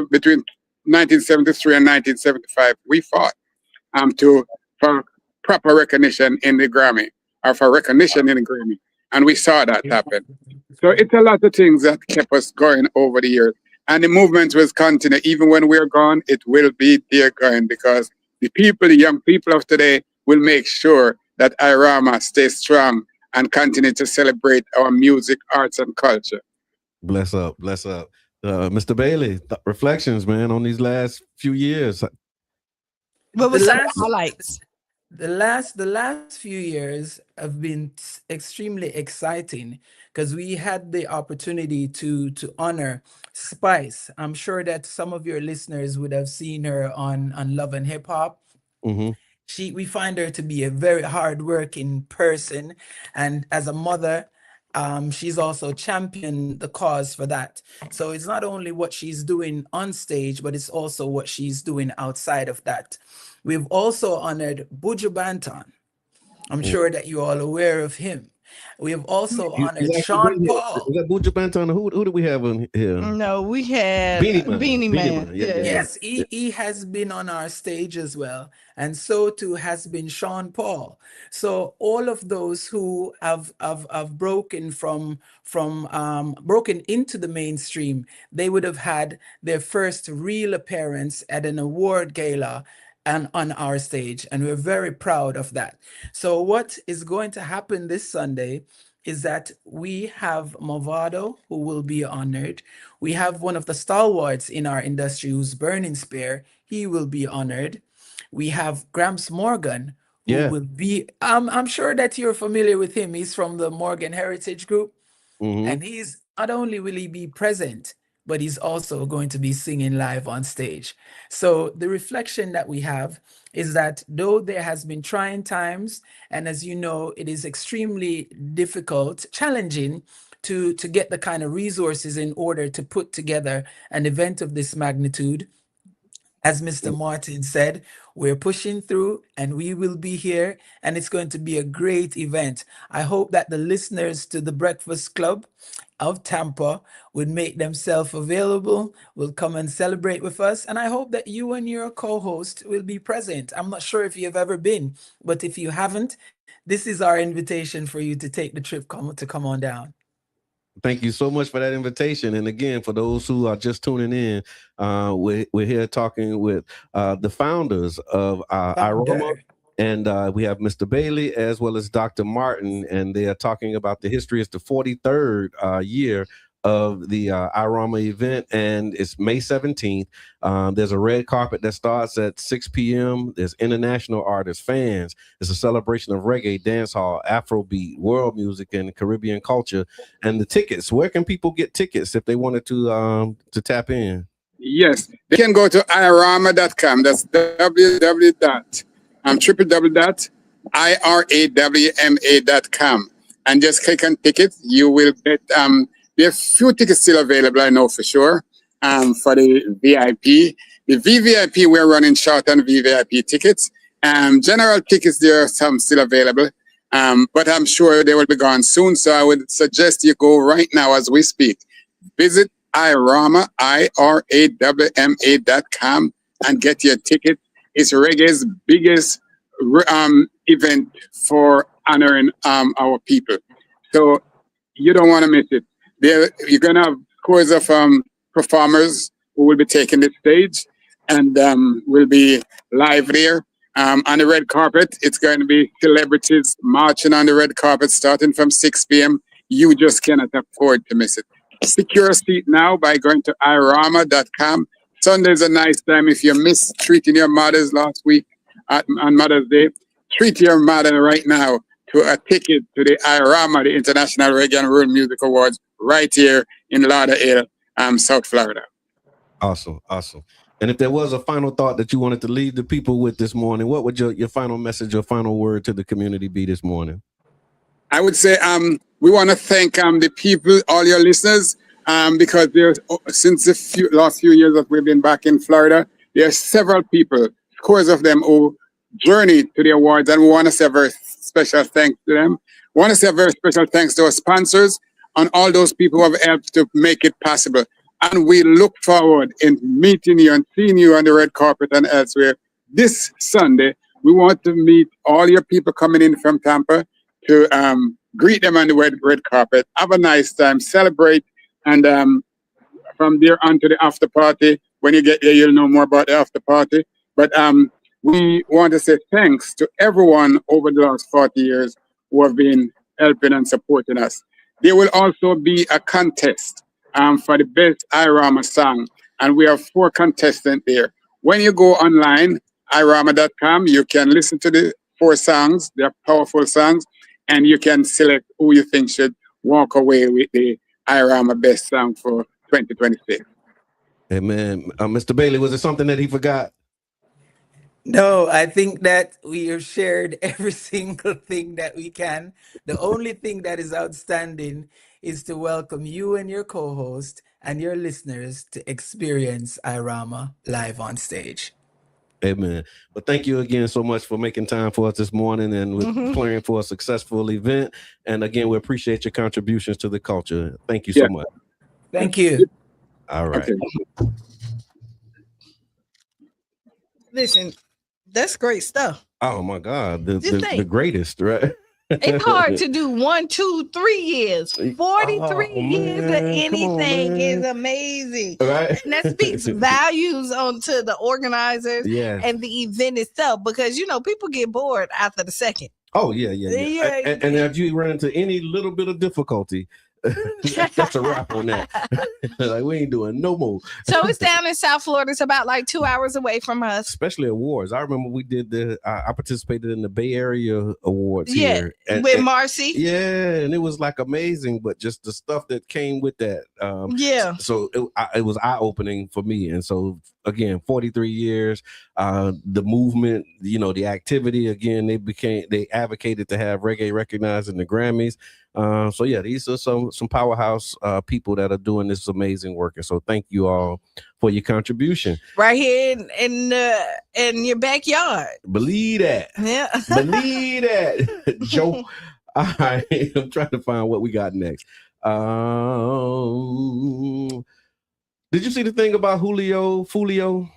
between 1973 and 1975, we fought for proper recognition in the Grammy, or for recognition in the Grammy. And we saw that happen. So it's a lot of things that kept us going over the years. And the movement will continue. Even when we're gone, it will be there going, because the young people of today will make sure that IRAMA stays strong and continue to celebrate our music, arts, and culture. Bless up. Mr. Bailey, reflections, man, on these last few years. What was some highlights? The last few years have been extremely exciting because we had the opportunity to honor Spice. I'm sure that some of your listeners would have seen her on Love and Hip Hop. Mm-hmm. We find her to be a very hardworking person, and as a mother, she's also championed the cause for that. So it's not only what she's doing on stage, but it's also what she's doing outside of that. We've also honored Buju Banton. I'm sure that you're all aware of him. We have also honored Sean Paul. Is that Buju Banton? Who do we have on here? No, we had Beanie Man. Yes, he has been on our stage as well, and so too has been Sean Paul. So all of those who have broken broken into the mainstream, they would have had their first real appearance at an award gala and on our stage, and we're very proud of that. So what is going to happen this Sunday is that we have Movado, who will be honored. We have one of the stalwarts in our industry, who's Burning Spear. He will be honored. We have Gramps Morgan, who will be, I'm sure that you're familiar with him. He's from the Morgan Heritage Group. And he's not only will he be present, but he's also going to be singing live on stage. So the reflection that we have is that though there has been trying times, and as you know, it is extremely difficult, challenging to get the kind of resources in order to put together an event of this magnitude. As Mr. Martin said, we're pushing through and we will be here, and it's going to be a great event. I hope that the listeners to the Breakfast Club of Tampa would make themselves available, will come and celebrate with us. And I hope that you and your co-host will be present. I'm not sure if you've ever been, but if you haven't, this is our invitation for you to take the trip to come on down. Thank you so much for that invitation. And again, for those who are just tuning in, we're here talking with the founders of IROMA. And we have Mr. Bailey as well as Dr. Martin, and they are talking about the history. It's the 43rd year of the IROMA event, and it's May 17th. There's a red carpet that starts at 6 p.m. There's international artists, fans. It's a celebration of reggae, dancehall, Afrobeat, world music, and Caribbean culture. And the tickets, where can people get tickets if they wanted to tap in? Yes, they can go to irama.com. That's www.irawma.com and just click on tickets. You will get there are a few tickets still available, I know for sure, for the VIP. The VVIP, we're running short on VVIP tickets. General tickets, there are some still available, but I'm sure they will be gone soon. So I would suggest you go right now as we speak. Visit IRAWMA, IRAWMA.com, and get your ticket. It's reggae's biggest event for honoring our people. So you don't want to miss it. There, you're going to have scores of performers who will be taking the stage and will be live there. On the red carpet, it's going to be celebrities marching on the red carpet starting from 6 p.m. You just cannot afford to miss it. Secure a seat now by going to irama.com. Sunday's a nice time. If you missed treating your mothers last week on Mother's Day, treat your mother right now to a ticket to the IRAMA, the International Reggae and World Music Awards, right here in Lauderdale, South Florida. Awesome. And if there was a final thought that you wanted to leave the people with this morning, what would your final message or final word to the community be this morning? I would say we want to thank the people, all your listeners, because since the last few years that we've been back in Florida, there are several people, scores of them, who journeyed to the awards, and we want to say a very special thanks to them. We want to say a very special thanks to our sponsors and all those people who have helped to make it possible. And we look forward in meeting you and seeing you on the red carpet and elsewhere this Sunday. We want to meet all your people coming in from Tampa to greet them on the red carpet. Have a nice time, celebrate, and from there on to the after party. When you get there, you'll know more about the after party. But we want to say thanks to everyone over the last 40 years who have been helping and supporting us. There will also be a contest for the best IRAMA song, and we have 4 contestants there. When you go online, irama.com, you can listen to the 4 songs. They're powerful songs, and you can select who you think should walk away with the IRAMA Best Song for 2026. Hey man, Mr. Bailey, was it something that he forgot? No, I think that we have shared every single thing that we can. The only thing that is outstanding is to welcome you and your co-host and your listeners to experience IRAMA live on stage. Amen. But thank you again so much for making time for us this morning and with planning for a successful event. And again, we appreciate your contributions to the culture. Thank you so much. Thank you. All right. Okay. Listen, that's great stuff. Oh my God, the think. greatest, right? It's hard to do 1, 2, 3 years. 43 years of anything is amazing. Right? And that speaks values onto the organizers and the event itself, because people get bored after the second. Oh yeah. And if you run into any little bit of difficulty, that's a wrap on that. Like, we ain't doing no more. So it's down in South Florida. It's about like 2 hours away from us. Especially awards. I remember we did I participated in the Bay Area Awards here. With Marcy. Yeah, and it was like amazing, but just the stuff that came with that. So it was eye-opening for me. And so again, 43 years, the movement, the activity, again, they advocated to have reggae recognized in the Grammys. So yeah, these are some powerhouse people that are doing this amazing work, and so thank you all for your contribution. Right here in your backyard. Believe that. Yeah. Believe that, Joe. All right, I'm trying to find what we got next. Did you see the thing about Julio Fulio?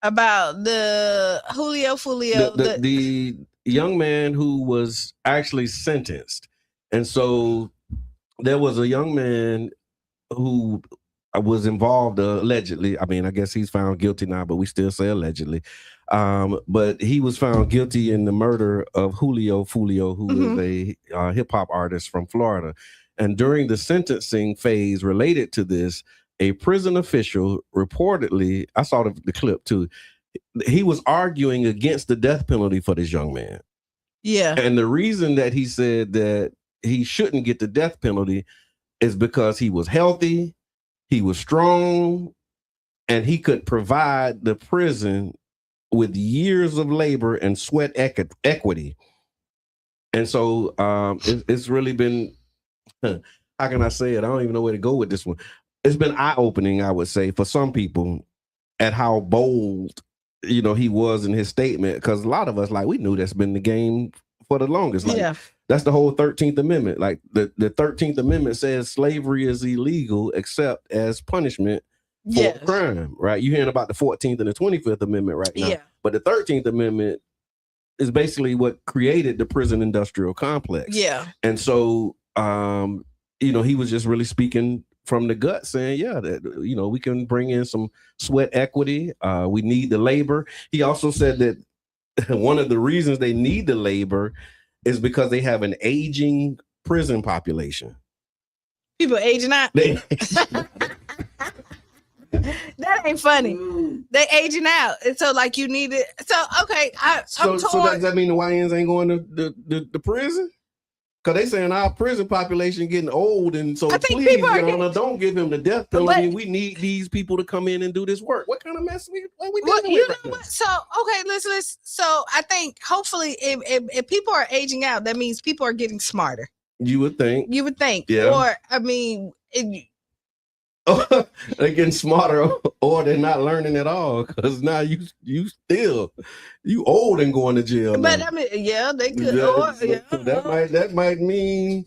About the Julio Fulio, the young man who was actually sentenced. And so there was a young man who was involved allegedly. I mean, I guess he's found guilty now, but we still say allegedly. But he was found guilty in the murder of Julio Fulio, who is a hip hop artist from Florida. And during the sentencing phase related to this, a prison official reportedly, I saw the clip too, he was arguing against the death penalty for this young man. Yeah. And the reason that he said that he shouldn't get the death penalty is because he was healthy, he was strong, and he could provide the prison with years of labor and sweat equity. And so it's really been, how can I say it? I don't even know where to go with this one. It's been eye-opening, I would say, for some people at how bold, he was in his statement. Because a lot of us, we knew that's been the game for the longest. That's the whole 13th Amendment. Like the 13th Amendment says slavery is illegal except as punishment for crime, right? You're hearing about the 14th and the 25th Amendment right now. Yeah. But the 13th Amendment is basically what created the prison industrial complex. Yeah. And so, he was just really speaking from the gut, saying, that, we can bring in some sweat equity. We need the labor. He also said that one of the reasons they need the labor is because they have an aging prison population. People aging out. That ain't funny. They aging out. And so you need it. So, okay. So does that mean the YNs ain't going to the prison? Because they saying our prison population getting old, and so please, don't give him the death penalty. We need these people to come in and do this work. What kind of mess we dealing with? What? So, okay, listen. So I think hopefully if people are aging out, that means people are getting smarter. You would think. Yeah. Or, I mean... they're getting smarter, or they're not learning at all, because now you old and going to jail. But now. I mean, they could. That might mean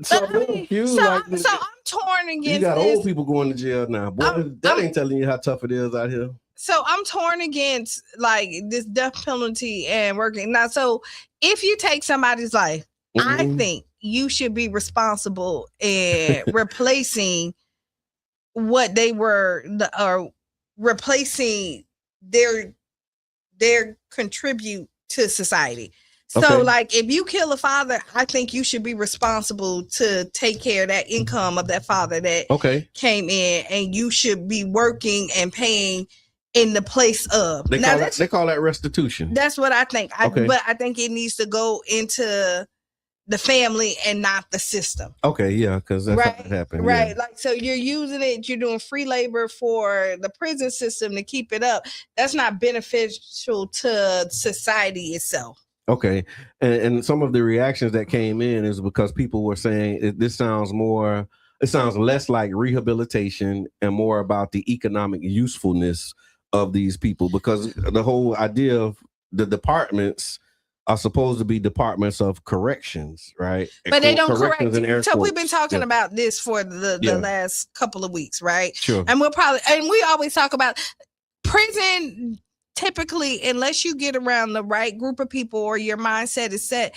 something. So I'm torn against. You got old people going to jail now. Boy, that ain't telling you how tough it is out here. So I'm torn against this death penalty and working now. So if you take somebody's life, I think you should be responsible in replacing what they were, or replacing their contribute to society. So if you kill a father, I think you should be responsible to take care of that income of that father that came in, and you should be working and paying in the place of. They call that restitution. That's what I think. Okay. But I think it needs to go into the family and not the system. Okay, yeah, because that's how it happened. Right. Yeah. Like, so you're using it, you're doing free labor for the prison system to keep it up. That's not beneficial to society itself. Okay. And some of the reactions that came in is because people were saying it sounds less like rehabilitation and more about the economic usefulness of these people, because the whole idea of the departments are supposed to be departments of corrections, right? But they don't correct. So we've been quotes. talking about this for the last couple of weeks, right? Sure. And we always talk about prison. Typically, unless you get around the right group of people or your mindset is set,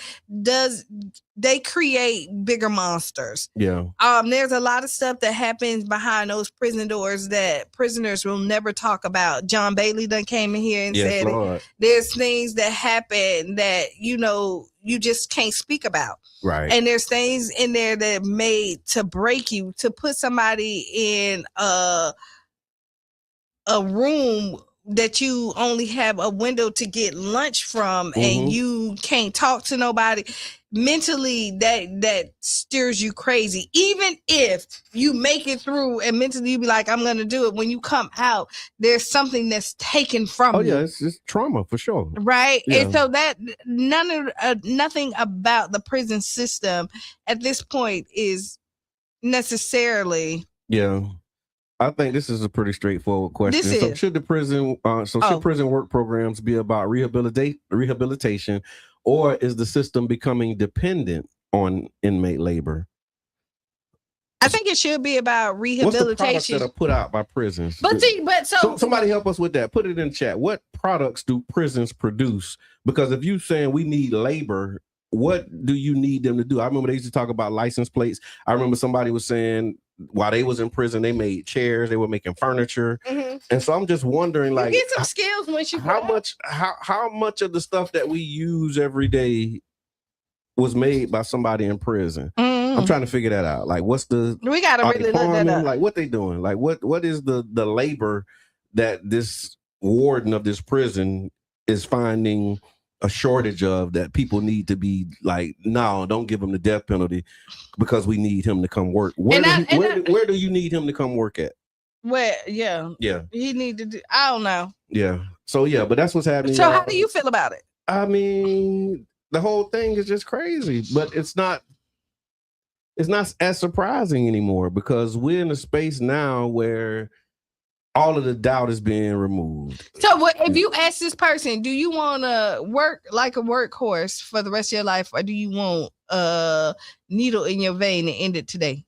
they create bigger monsters. Yeah. There's a lot of stuff that happens behind those prison doors that prisoners will never talk about. John Bailey done came in here and said it. There's things that happen that, you just can't speak about. Right. And there's things in there that made to break you, to put somebody in a room that you only have a window to get lunch from, and you can't talk to nobody. Mentally, that steers you crazy. Even if you make it through and mentally you be like, I'm gonna do it, when you come out, there's something that's taken from you. Oh yeah, it's just trauma for sure. Right. Yeah. And so that nothing about the prison system at this point is necessarily. Yeah. I think this is a pretty straightforward question. So should the prison should prison work programs be about rehabilitation, or is the system becoming dependent on inmate labor? I think it should be about rehabilitation. What's the products that are put out by prisons? So somebody help us with that. Put it in chat. What products do prisons produce? Because if you're saying we need labor, what do you need them to do? I remember they used to talk about license plates. I remember somebody was saying while they was in prison, they made chairs, they were making furniture. And so I'm just wondering, like, you get some skills once you how much of the stuff that we use every day was made by somebody in prison? I'm trying to figure that out. Like, we gotta really look that up. Like, what they doing? Like, what is the labor that this warden of this prison is finding a shortage of, that people need to be like, no, don't give him the death penalty because we need him to come work. Where do you need him to come work at? Where, yeah. He need to do, I don't know. Yeah. So yeah, but that's what's happening. So how do you feel about it? I mean, the whole thing is just crazy, but it's not as surprising anymore, because we're in a space now where all of the doubt is being removed. So if you ask this person, do you want to work like a workhorse for the rest of your life, or do you want a needle in your vein to end it today?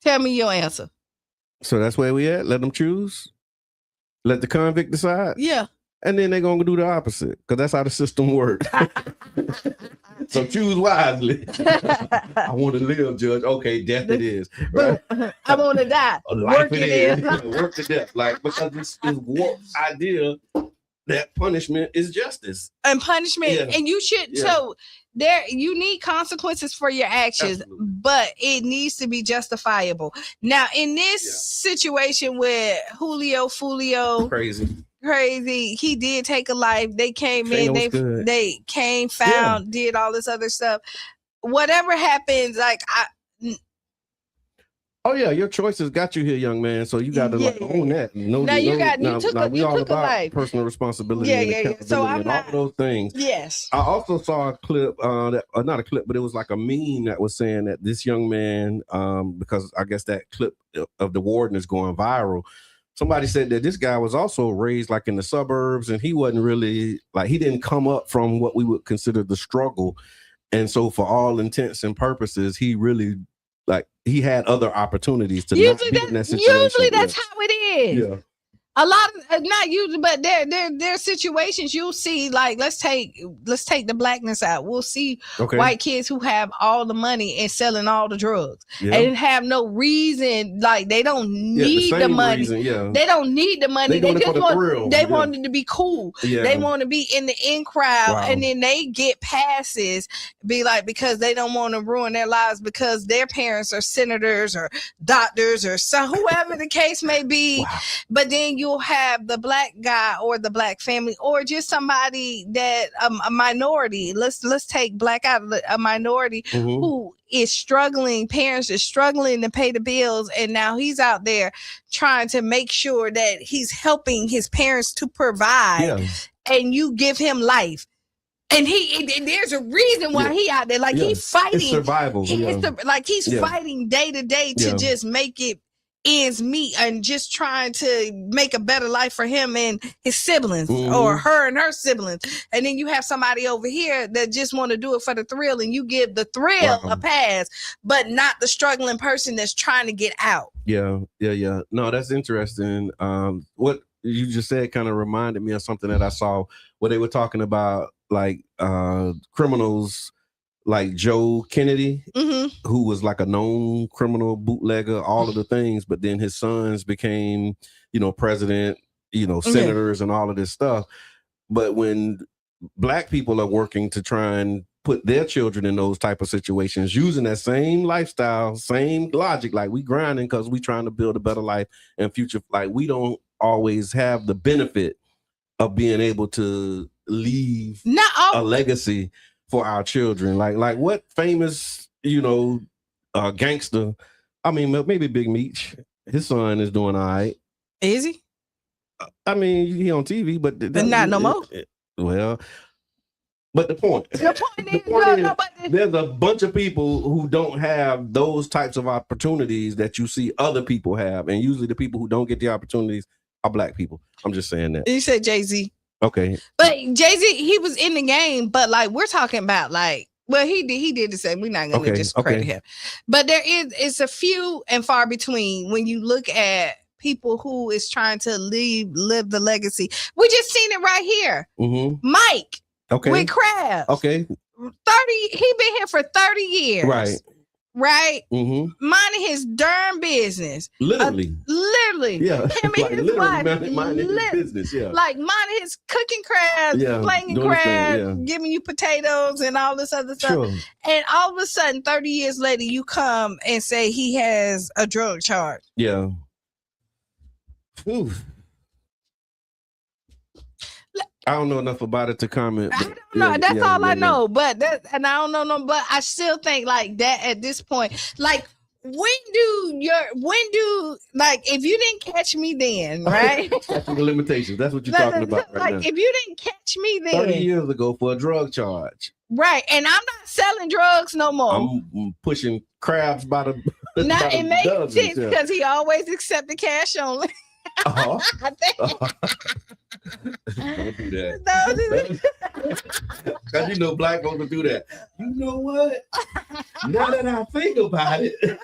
Tell me your answer. So that's where we at? Let them choose? Let the convict decide? Yeah. And then they're going to do the opposite, because that's how the system works. So choose wisely. I want to live, Judge. Okay, death it is. Right? I want to die. Work it is. Work to death. Like, because this is warped idea that punishment is justice. And punishment, and you should, so you need consequences for your actions. Absolutely. But it needs to be justifiable. Now, in this situation with Fulio, crazy, he did take a life. They came in, they came, found, did all this other stuff. Whatever happens, like oh yeah, your choices got you here, young man. So you got to own that. You took a life. Personal responsibility. Yeah. So I'm not all those things. Yes. I also saw a clip, not a clip, but it was like a meme that was saying that this young man, because I guess that clip of the warden is going viral. Somebody said that this guy was also raised like in the suburbs, and he wasn't really he didn't come up from what we would consider the struggle. And so for all intents and purposes, he really he had other opportunities to not be in that situation. Usually that's how it is. Yeah. A lot of, not usually, but there are situations you'll see, like, let's take the blackness out. We'll see white kids who have all the money and selling all the drugs and have no reason, like they don't need the money. They don't need the money. They just want it to be cool. They want to be in the in crowd, and then they get passes, because they don't want to ruin their lives because their parents are senators or doctors or whoever the case may be. But then you you'll have the black guy or the black family or just somebody that a minority. Let's take black out of a minority who is struggling. Parents are struggling to pay the bills, and now he's out there trying to make sure that he's helping his parents to provide, and you give him life. And there's a reason why he out there. Like he's fighting. It's survival. He's fighting day to day to just make it ends meet and just trying to make a better life for him and his siblings or her and her siblings. And then you have somebody over here that just want to do it for the thrill, and you give the thrill a pass, but not the struggling person that's trying to get out. Yeah. No, that's interesting. What you just said kind of reminded me of something that I saw where they were talking about like criminals like Joe Kennedy, who was like a known criminal bootlegger, all of the things, but then his sons became, president, senators and all of this stuff. But when black people are working to try and put their children in those type of situations, using that same lifestyle, same logic, like we grinding because we trying to build a better life and future, like we don't always have the benefit of being able to leave a legacy for our children. Like what famous, gangster, I mean, maybe Big Meech, his son is doing all right. Is he? I mean, he on TV, but not no more. Well, but the point is, there's a bunch of people who don't have those types of opportunities that you see other people have. And usually the people who don't get the opportunities are black people. I'm just saying that. You said Jay-Z. Okay. But Jay-Z, he was in the game, but like we're talking about he did the same. We're not gonna just credit him. But it's a few and far between when you look at people who is trying to live the legacy. We just seen it right here. Mike with Crabs. Okay. 30, he been here for 30 years. Right? Minding his darn business. Literally. Yeah. Him and his wife. Minding his business, Like minding his cooking crabs, flinging crabs, giving you potatoes and all this other stuff. Sure. And all of a sudden, 30 years later, you come and say he has a drug charge. Yeah. Oof. I don't know enough about it to comment. I don't know. That's all I know. But I don't know. But I still think like that at this point. Like if you didn't catch me then, right? That's the limitations. That's what you're talking about right now. Like if you didn't catch me then 30 years ago for a drug charge. Right. And I'm not selling drugs no more. I'm pushing crabs by the now it makes sense because he always accepted cash only. Don't do that. Because black folks will do that. You know what? Now that I think about it,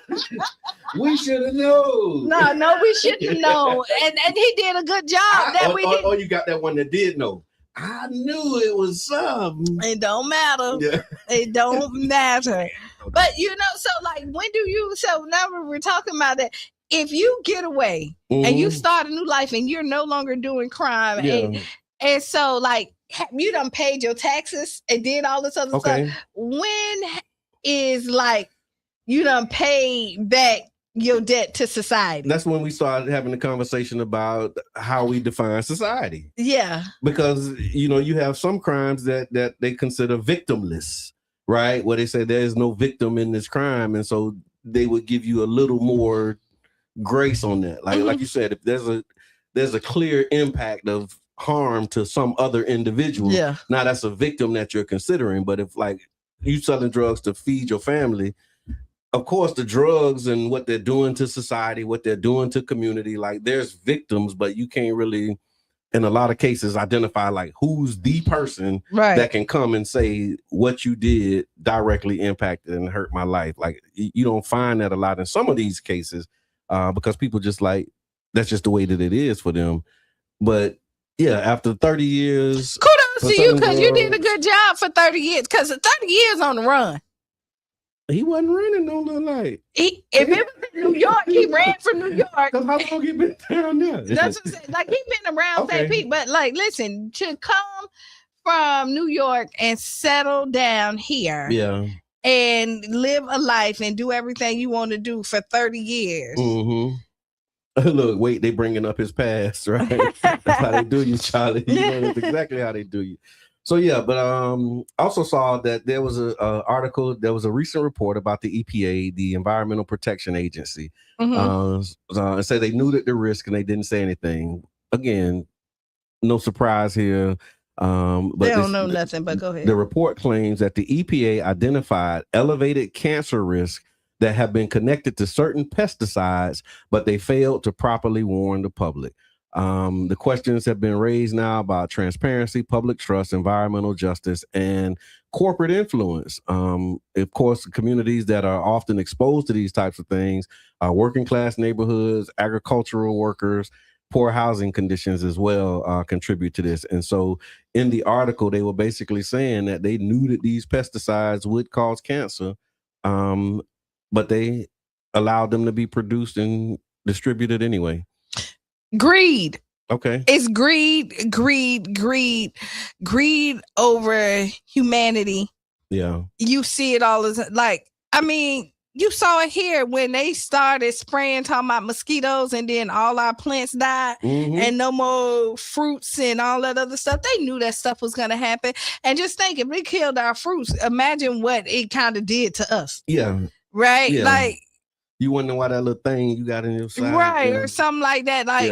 we should have known. No, we shouldn't know. And he did a good job. Or you got that one that did know. I knew it was something. It don't matter. Yeah. It don't matter. But so like so now we're talking about that. If you get away and you start a new life and you're no longer doing crime and so like you done paid your taxes and did all this other stuff, when is like you done paid back your debt to society? That's when we started having a conversation about how we define society. Yeah. Because you have some crimes that they consider victimless, right? Where they say there is no victim in this crime, and so they would give you a little more grace on that. Like you said, if there's a clear impact of harm to some other individual, now that's a victim that you're considering. But if like you selling drugs to feed your family, of course the drugs and what they're doing to society, what they're doing to community, like there's victims, but you can't really in a lot of cases identify like who's the person that can come and say what you did directly impacted and hurt my life. Like you don't find that a lot in some of these cases. Because people just like, that's just the way that it is for them. But yeah, after 30 years. Kudos to you because you did a good job for 30 years. Because 30 years on the run. He wasn't running no little like. If it was in New York, he ran from New York. Because how long he been down there? That's what I'm saying. Like he been around St. Pete. But like, listen, to come from New York and settle down here. Yeah. And live a life and do everything you want to do for 30 years. Look, wait, they bringing up his past, right? That's how they do you, Charlie. You know, that's exactly how they do you. So yeah, but also saw that there was a article, there was a recent report about the EPA, the Environmental Protection Agency. And said they knew that the risk and they didn't say anything. Again, no surprise here. But they don't know nothing, but go ahead. The report claims that the EPA identified elevated cancer risks that have been connected to certain pesticides, but they failed to properly warn the public. The questions have been raised now about transparency, public trust, environmental justice, and corporate influence. Of course, communities that are often exposed to these types of things are working class neighborhoods, agricultural workers, poor housing conditions as well contribute to this. And so in the article, they were basically saying that they knew that these pesticides would cause cancer, but they allowed them to be produced and distributed anyway. Greed. Okay. It's greed over humanity. Yeah. You see it all as like, I mean, you saw it here when they started spraying, talking about mosquitoes, and then all our plants died and no more fruits and all that other stuff. They knew that stuff was going to happen. And just think, if we killed our fruits, imagine what it kind of did to us. Yeah. Right? Yeah. Like, you wonder why that little thing you got in your side. Right, or something like that. Like,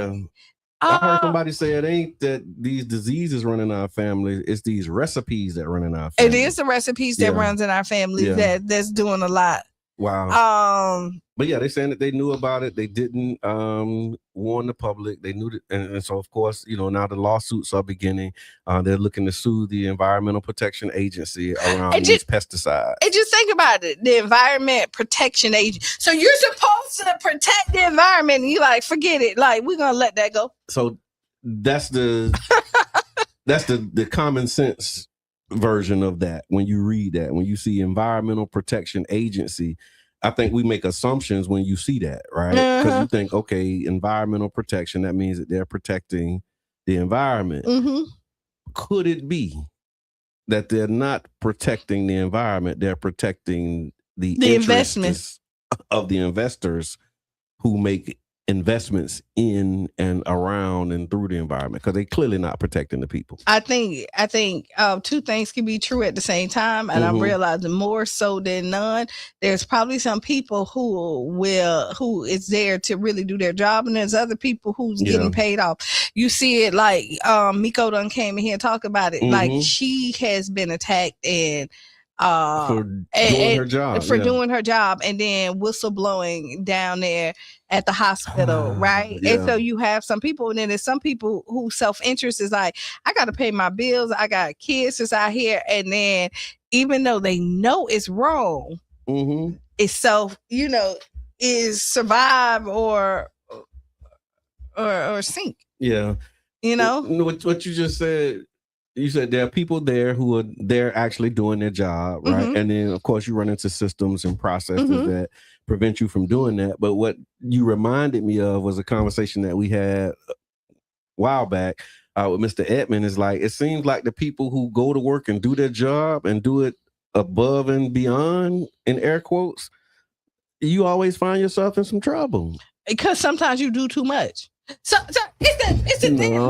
I heard somebody say it ain't that these diseases run in our family, it's these recipes that run in our family. It is the recipes that runs in our families that's doing a lot. Wow. But yeah, they're saying that they knew about it. They didn't warn the public. They knew that, and so of course, you know, now the lawsuits are beginning. They're looking to sue the Environmental Protection Agency around these pesticides. And just think about it, the Environment Protection Agency. So you're supposed to protect the environment, and you like, forget it. Like, we're gonna let that go. So that's the that's the common sense version of that. When you read that, when you see Environmental Protection Agency, I think we make assumptions when you see that, right? Because you think, okay, environmental protection, that means that they're protecting the environment. Could it be that they're not protecting the environment, they're protecting the investments of the investors who make investments in and around and through the environment, because they clearly not protecting the people. I think two things can be true at the same time, and I'm realizing more so than none. There's probably some people who is there to really do their job, and there's other people who's getting paid off. You see it like Miko done came in here and talked about it. Like, she has been attacked and for doing her job, doing her job, and then whistleblowing down there at the hospital, right? And so you have some people, and then there's some people who self-interest is like, I got to pay my bills, I got kids that's out here, and then even though they know it's wrong, it's self, you know, is survive or sink. Yeah, you know what you just said. You said there are people there who are there actually doing their job, right? And then, of course, you run into systems and processes that prevent you from doing that. But what you reminded me of was a conversation that we had a while back with Mr. Edmond. Is like, it seems like the people who go to work and do their job and do it above and beyond, in air quotes, you always find yourself in some trouble. Because sometimes you do too much. So it's a thing. No.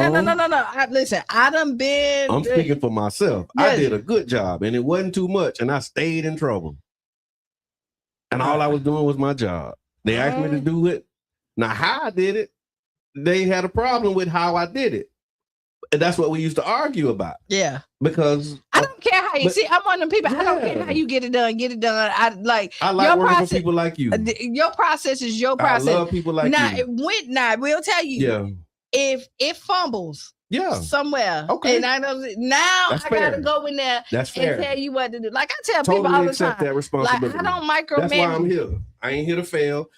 Listen, I done been. I'm speaking for myself. I did a good job, and it wasn't too much, and I stayed in trouble. And all I was doing was my job. They asked me to do it. Now, how I did it, they had a problem with how I did it. And that's what we used to argue about. Yeah. Because I don't care how you see. I'm one of them people. I don't care how you get it done. Get it done. I like working for people like you. Your process is your process. I love people like you. We'll tell you. Yeah. If it fumbles. Yeah. Somewhere. Okay. And I know now that's I fair. gotta go in there and tell you what to do. Like, I tell totally people all the accept time. That responsibility. Like, I don't micromanage. That's why I'm here. I ain't here to fail.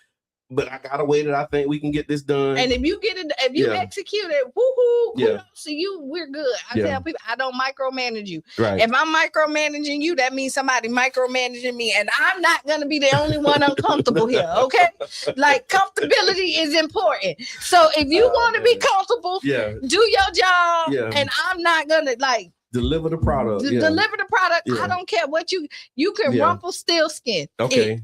But I got a way that I think we can get this done. And if you get it, if you execute it, woohoo, kudos to you, we're good. I tell people, I don't micromanage you. Right. If I'm micromanaging you, that means somebody micromanaging me. And I'm not going to be the only one uncomfortable here, okay? Like, comfortability is important. So if you want to be comfortable, do your job. And I'm not going to, like, deliver the product. Deliver the product. I don't care what you can rumple steel skin. Okay.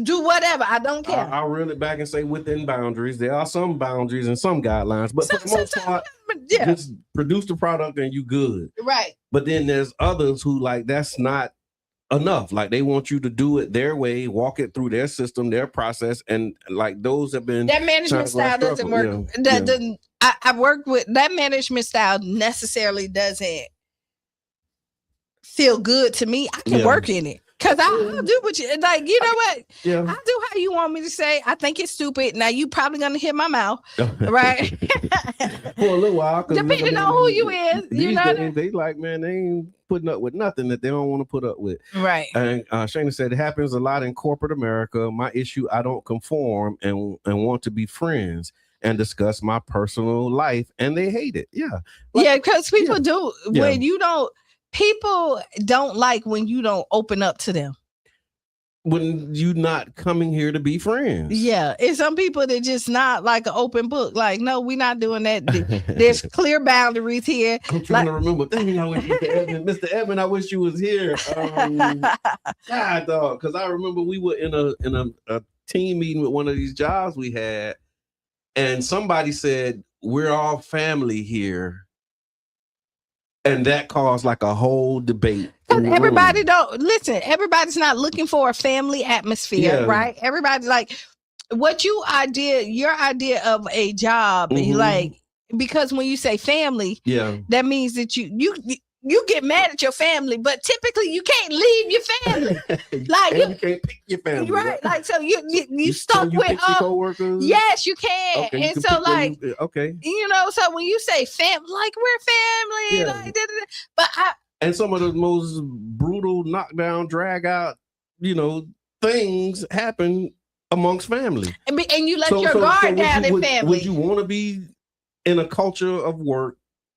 do whatever. I don't care. I'll reel it back and say within boundaries. There are some boundaries and some guidelines, but for the most part, just produce the product and you good. Right. But then there's others who like that's not enough. Like they want you to do it their way, walk it through their system, their process, and like those have been that management style doesn't work. I worked with that management style necessarily doesn't feel good to me. I can work in it. Cause I'll do what you like, you know what? Yeah. I'll do how you want me to say. I think it's stupid. Now you probably gonna hit my mouth, right? For a little while. Depending on who you is, you know. They like, man, they ain't putting up with nothing that they don't want to put up with. Right. And Shana said it happens a lot in corporate America. My issue, I don't conform and want to be friends and discuss my personal life, and they hate it. Yeah. Like, because people do when you don't. People don't like when you don't open up to them. When you not coming here to be friends. Yeah. It's some people that just not like an open book. Like, no, we're not doing that. There's clear boundaries here. I'm trying to remember. Dang, I wish Mr. Edmund, I wish you was here. God, dog. Because I remember we were in a team meeting with one of these jobs we had, and somebody said, we're all family here. And that caused like a whole debate. Everybody don't listen. Everybody's not looking for a family atmosphere, right? Everybody's like, your idea of a job, like, because when you say family, that means that you get mad at your family, but typically you can't leave your family. Like you can't pick your family, right? Like so you stuck with your coworkers. Yes, you can. Okay, and so like okay, you know, so when you say family, like we're family, like but and some of the most brutal knockdown, drag out, things happen amongst family, and you let your guard down in family. Would you want to be in a culture of work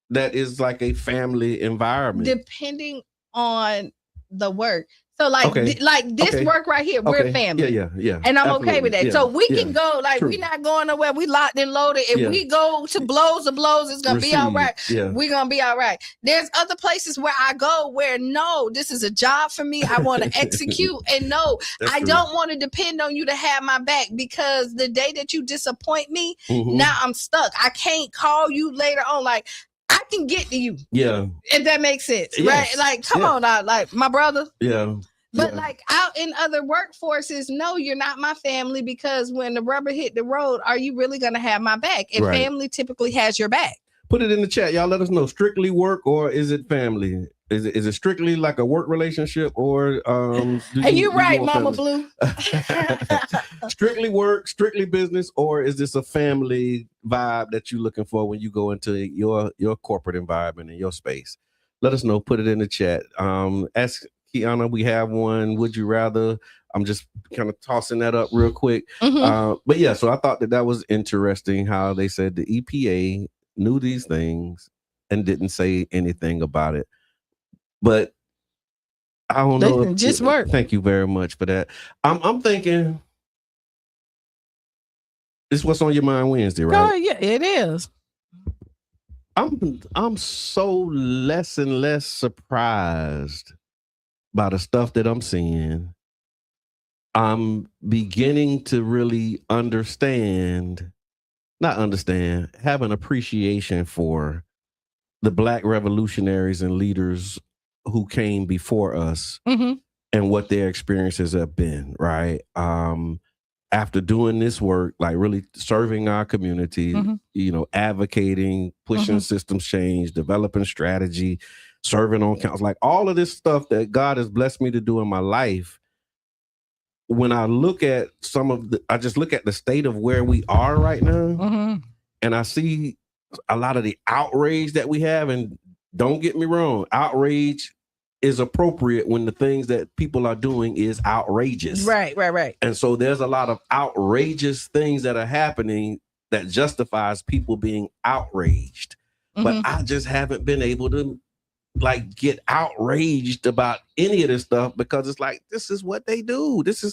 that is like a family environment? Depending on the work. So like, this work right here, we're family. Yeah. And I'm okay with that. Yeah. So we can go, like, we're not going nowhere. We locked and loaded. If we go to blows, it's going to be all right. Yeah. We're going to be all right. There's other places where I go where, no, this is a job for me. I want to execute. And no, I don't want to depend on you to have my back, because the day that you disappoint me, now I'm stuck. I can't call you later on. Like, I can get to you. Yeah. If that makes sense. Yes. Right? Like, come on now. Like, my brother. Yeah. But like out in other workforces, no, you're not my family, because when the rubber hit the road, are you really going to have my back? And family typically has your back. Put it in the chat. Y'all let us know. Strictly work, or is it family? Is it strictly like a work relationship, or and you're right, Mama Blue. Strictly work, strictly business, or is this a family vibe that you're looking for when you go into your corporate environment and your space? Let us know. Put it in the chat. Ask Qiana, we have one. Would you rather? I'm just kind of tossing that up real quick. But yeah, so I thought that was interesting how they said the EPA knew these things and didn't say anything about it. But I don't know. Just work. Thank you very much for that. I'm thinking it's what's on your mind Wednesday, right? Oh yeah, it is. I'm so less and less surprised by the stuff that I'm seeing. I'm beginning to really have an appreciation for the Black revolutionaries and leaders who came before us and what their experiences have been, right? After doing this work, like really serving our community, advocating, pushing systems change, developing strategy, serving on council, like all of this stuff that God has blessed me to do in my life. When I look at I just look at the state of where we are right now, and I see a lot of the outrage that we have. And don't get me wrong, outrage is appropriate when the things that people are doing is outrageous. Right. And so there's a lot of outrageous things that are happening that justifies people being outraged. But I just haven't been able to like get outraged about any of this stuff, because it's like, this is what they do. This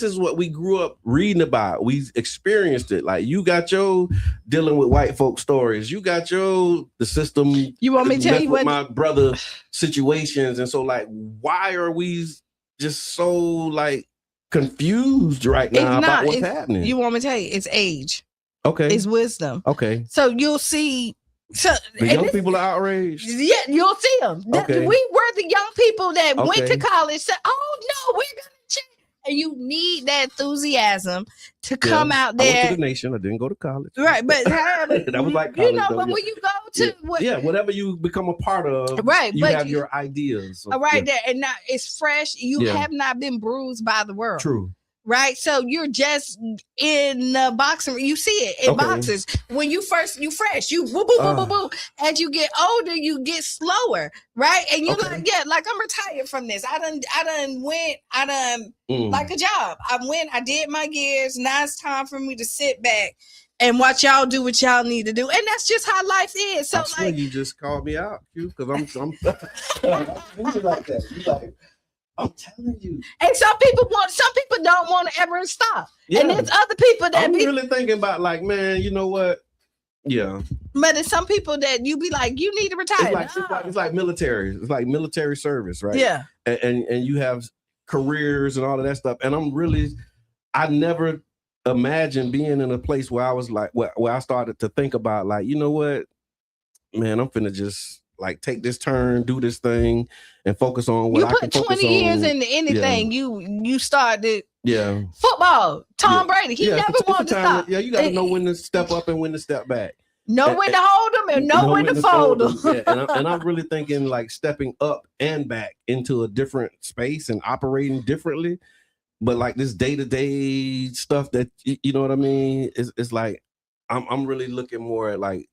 is what we grew up reading about. We experienced it. Like, you got your dealing with white folk stories. You got the system. You want me to tell you what my brother situations. And so like, why are we just so like confused right now about what's it's, happening. You want me to tell you? It's age. Okay. It's wisdom. Okay. So you'll see. So the young people are outraged. Yeah, you'll see them. Okay. We were the young people that went Okay. to college. Said, "Oh no, we're gonna change." And you need that enthusiasm to come out there. I went to the Nation. I didn't go to college. Right, but that was like college, you know, though, but when you go to whatever you become a part of, right, you but have your ideas. So, right there, and now it's fresh. You have not been bruised by the world. True. Right, so you're just in the boxing. You see it in boxers when you fresh. You boo boo boo boo boo. As you get older, you get slower, right? And you're like, like I'm retired from this. I done went like a job. I did my years. Now it's time for me to sit back and watch y'all do what y'all need to do. And that's just how life is. So I swear you just called me out, Q, because I'm like that. You like. I'm telling you. And some people don't want to ever stop. Yeah. And there's other people that I'm really thinking about like, man, you know what? Yeah. But there's some people that you be like, you need to retire. It's like military. It's like military service, right? Yeah. And you have careers and all of that stuff. And I never imagined being in a place where I was like, where I started to think about like, you know what, man, I'm finna just like take this turn, do this thing, and focus on what I can focus on. You put 20 years into anything. Yeah. You started football. Tom Brady. He never wanted to stop. Yeah, you got to know when to step up and when to step back. Know when to hold them and know when to fold them. Yeah, and I'm really thinking like stepping up and back into a different space and operating differently. But like this day-to-day stuff that you know what I mean? It's like I'm really looking more at like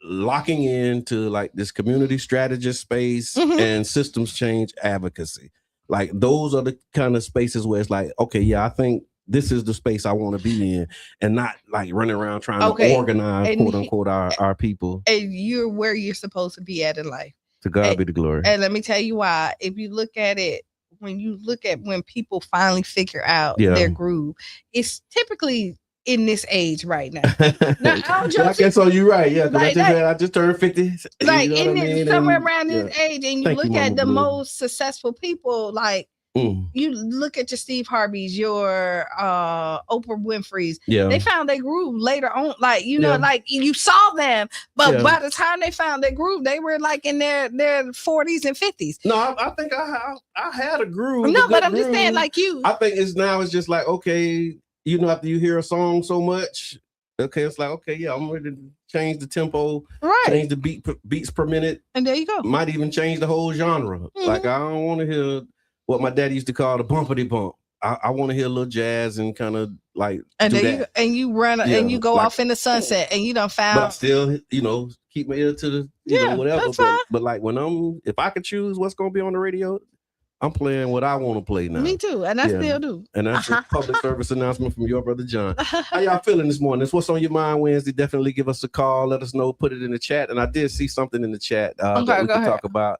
locking into like this community strategist space and systems change advocacy. Like those are the kind of spaces where it's like, okay, yeah, I think this is the space I want to be in, and not like running around trying to organize, quote unquote, our people. And you're where you're supposed to be at in life. To God be the glory. And let me tell you why. If you look at it, when people finally figure out their groove, it's typically in this age right now. I guess so. You're right. Yeah, because I just turned 50. Like you know somewhere around this age, and you look at the most successful people, like you look at your Steve Harveys, your Oprah Winfrey's. Yeah, they found their groove later on. Like like you saw them, but by the time they found their groove, they were like in their 40s and 50s. No, I think I had a groove. No, but I'm just saying, like you. I think it's just like, okay. You know, after you hear a song so much, okay, it's like, okay, yeah, I'm ready to change the tempo, change the beats per minute. And there you go. Might even change the whole genre. Like, I don't want to hear what my daddy used to call the bumpity bump. I want to hear a little jazz and kind of like and you run and you go off in the sunset and you done found. But I still, keep my ear to the, know, whatever. But like if I could choose what's going to be on the radio, I'm playing what I want to play now. Me too, and I still do. And that's a public service announcement from your brother John. How y'all feeling this morning? It's What's on Your Mind Wednesday. Definitely give us a call. Let us know. Put it in the chat. And I did see something in the chat that we can talk about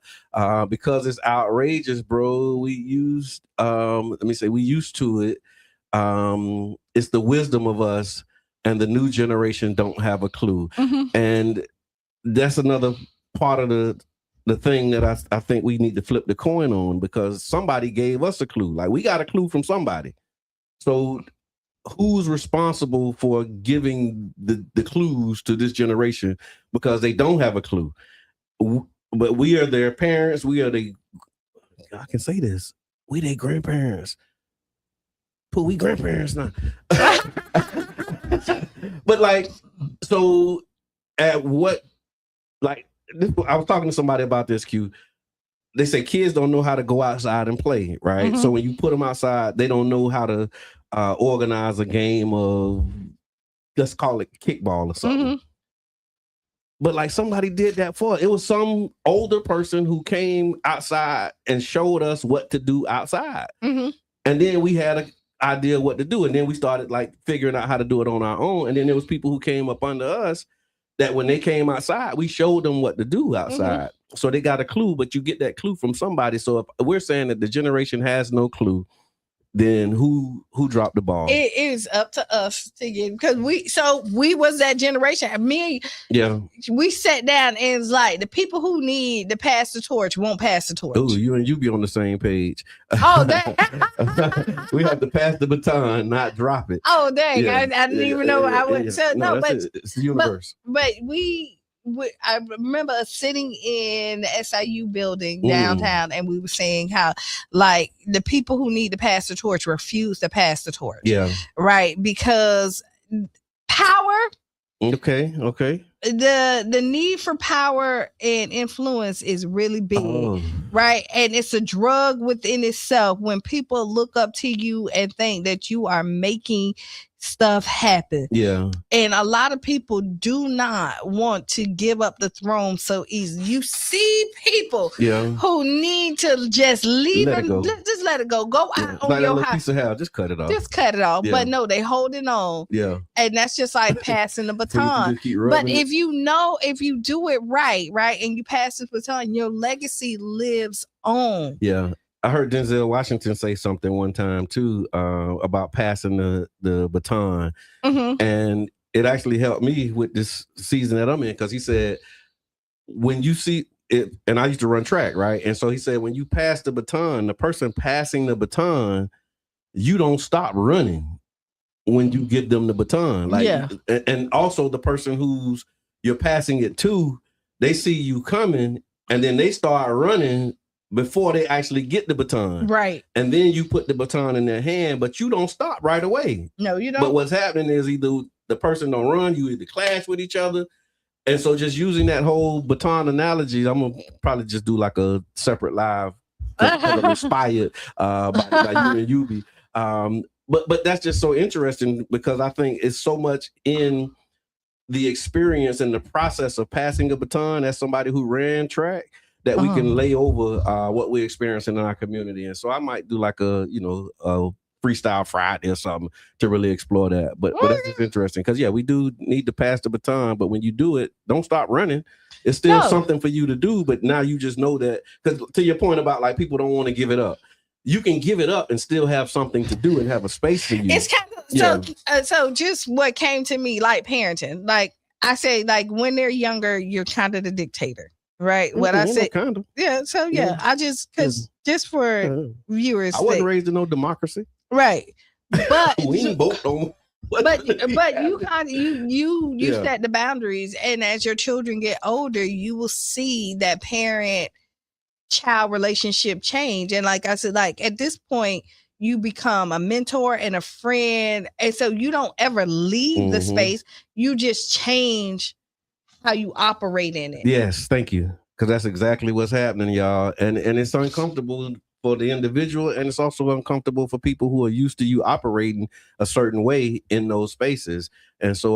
because it's outrageous, bro. We used to it. It's the wisdom of us, and the new generation don't have a clue. And that's another part of the thing that I think we need to flip the coin on, because somebody gave us a clue. Like we got a clue from somebody. So who's responsible for giving the clues to this generation, because they don't have a clue? But we are their parents. I can say this. We their grandparents. We grandparents now. But like, so at what, like, I was talking to somebody about this, Q. They say kids don't know how to go outside and play, right? So when you put them outside, they don't know how to organize a game of, let's call it kickball or something. But like somebody did that for us. It was some older person who came outside and showed us what to do outside. And then we had an idea what to do. And then we started like figuring out how to do it on our own. And then there was people who came up under us that when they came outside, we showed them what to do outside. So they got a clue, but you get that clue from somebody. So if we're saying that the generation has no clue, then who dropped the ball? It is up to us to get, because we was that generation. We sat down and it's like the people who need to pass the torch won't pass the torch. Oh, you be on the same page. Oh, that we have to pass the baton, not drop it. Oh, dang! I didn't even know I would. So no, but it's the universe. But I remember us sitting in the SIU building downtown, and we were saying how, like, the people who need to pass the torch refuse to pass the torch. Yeah. Right, because power. Okay. The need for power and influence is really big, right? And it's a drug within itself when people look up to you and think that you are making stuff happen. Yeah. And a lot of people do not want to give up the throne so easy. You see people who need to just leave it, just let it go. Go out on like your that piece of hair, just cut it off. Just cut it off. Yeah. But no, they holding on. Yeah. And that's just like passing the baton. But if you do it right, and you pass the baton, your legacy lives on. Yeah. I heard Denzel Washington say something one time too about passing the baton, and it actually helped me with this season that I'm in, because he said when you see it, and I used to run track, right? And so he said when you pass the baton, the person passing the baton, you don't stop running when you give them the baton, and also the person you're passing it to, they see you coming, and then they start running before they actually get the baton. Right. And then you put the baton in their hand, but you don't stop right away. No, you don't. But what's happening is either the person don't run, you either clash with each other. And so just using that whole baton analogy, I'm going to probably just do like a separate live, because I'm inspired by you and Yubi. But that's just so interesting, because I think it's so much in the experience and the process of passing a baton as somebody who ran track, that we can lay over what we're experiencing in our community. And so I might do like a freestyle Friday or something to really explore that. But that's just interesting, because we do need to pass the baton, but when you do it, don't stop running. It's still something for you to do, but now you just know that, because to your point about like people don't want to give it up, you can give it up and still have something to do and have a space for you. It's kind of so just what came to me, like parenting, like I say, like when they're younger, you're kind of the dictator. Right, what I said, kind of. Yeah. So I just just for viewers, I wasn't raised in no democracy. Right, but we ain't both on. But you kind of you set the boundaries, and as your children get older, you will see that parent-child relationship change. And like I said, like at this point, you become a mentor and a friend, and so you don't ever leave the space. You just change how you operate in it. Yes, thank you. Because that's exactly what's happening, y'all. And it's uncomfortable for the individual, and it's also uncomfortable for people who are used to you operating a certain way in those spaces. And so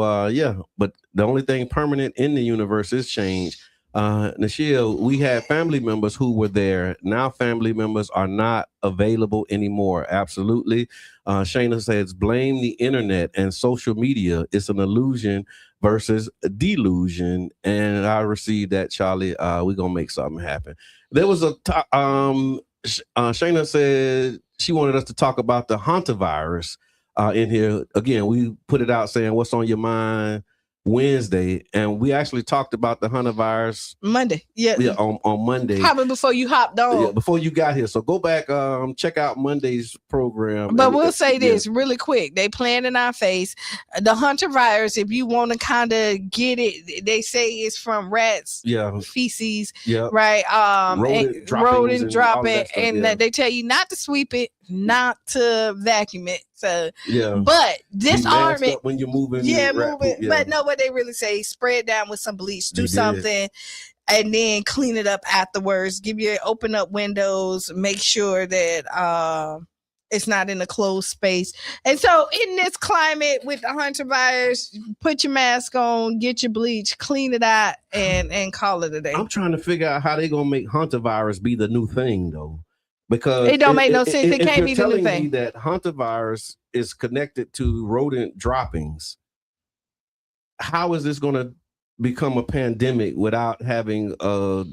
but the only thing permanent in the universe is change. Nichelle, we had family members who were there. Now family members are not available anymore. Absolutely. Shayna says, blame the internet and social media. It's an illusion versus a delusion. And I received that, Charlie. We're going to make something happen. There was Shayna said she wanted us to talk about the hantavirus in here. Again, we put it out saying, what's on your mind Wednesday, and we actually talked about the hantavirus Monday. On Monday, probably before you hopped on, before you got here. So go back, check out Monday's program. But we'll say this really quick: they playing in our face. The hantavirus, if you want to kind of get it, they say it's from rats, feces, right? Rodent dropping, and they tell you not to sweep it, not to vacuum it. So, but disarm it when you're moving. But no, what they really say, spray it down with some bleach, do something, and then clean it up afterwards. Open up windows, make sure that it's not in a closed space. And so in this climate with the hantavirus, put your mask on, get your bleach, clean it out, and call it a day. I'm trying to figure out how they're gonna make hantavirus be the new thing though. Because it don't make no sense. It can't be the new thing. You're telling me that hantavirus is connected to rodent droppings. How is this going to become a pandemic without having a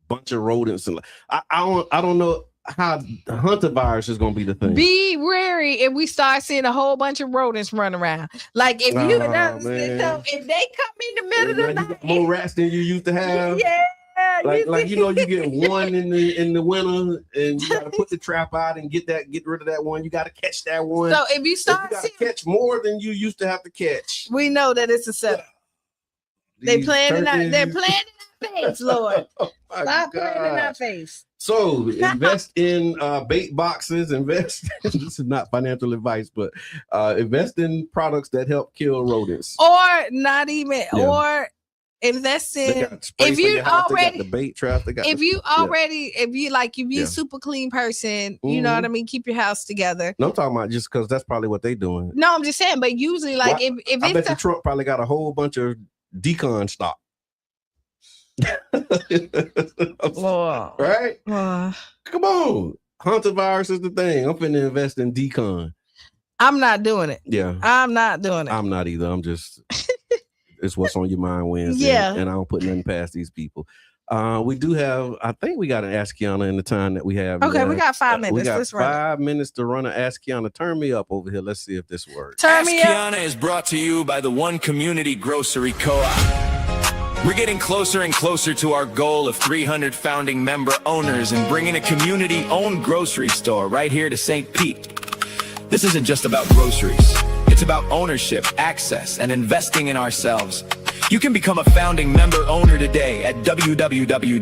bunch of rodents? And I don't know. how hantavirus is going to be the thing. Be wary if we start seeing a whole bunch of rodents run around. Like if you, so if they come in the middle of the night, you got more rats than you used to have. Yeah. Like you get one in the winter, and you got to put the trap out and get rid of that one. You got to catch that one. So if you start to catch more than you used to have to catch, we know that it's a setup. They're planning our face, Lord. Stop playing in our face. So invest in bait boxes. Invest. This is not financial advice, but invest in products that help kill rodents, or not even, or invest in. If you already the bait trap, if you super clean person, you know what I mean. Keep your house together. No, I'm talking about just because that's probably what they doing. No, I'm just saying. But usually, like if I bet Trump probably got a whole bunch of decon stock. Right? Come on. Hantavirus is the thing. I'm finna invest in decon. I'm not doing it. Yeah. I'm not doing it. I'm not either. I'm just it's what's on your mind Wednesday. Yeah. And I don't put nothing past these people. We do have, I think we got to ask Qiana in the time that we have. Okay, we got 5 minutes. We got Let's 5 minutes to run an Ask Qiana. Turn me up over here. Let's see if this works. Ask Qiana is brought to you by the One Community Grocery Co-op. We're getting closer and closer to our goal of 300 founding member owners and bringing a community-owned grocery store right here to St. Pete. This isn't just about groceries. It's about ownership, access, and investing in ourselves. You can become a founding member owner today at www.ocgc.coop.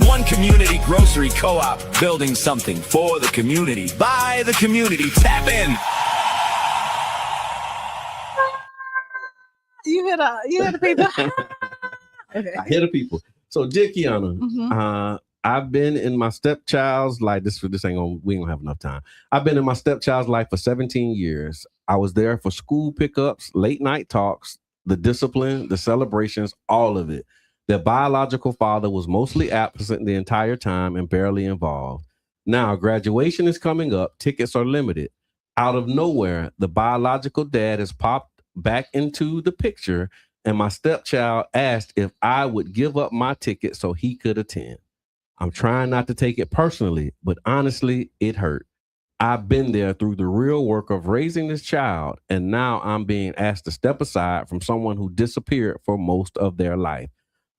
One Community Grocery Co-op, building something for the community, by the community. Tap in. You hear the people. Okay. I hear the people. So, dear Qiana, I've been in my stepchild's life. We ain't gonna have enough time. I've been in my stepchild's life for 17 years. I was there for school pickups, late night talks, the discipline, the celebrations, all of it. Their biological father was mostly absent the entire time and barely involved. Now, graduation is coming up. Tickets are limited. Out of nowhere, the biological dad has popped back into the picture, and my stepchild asked if I would give up my ticket so he could attend. I'm trying not to take it personally, but honestly, it hurt. I've been there through the real work of raising this child, and now I'm being asked to step aside from someone who disappeared for most of their life.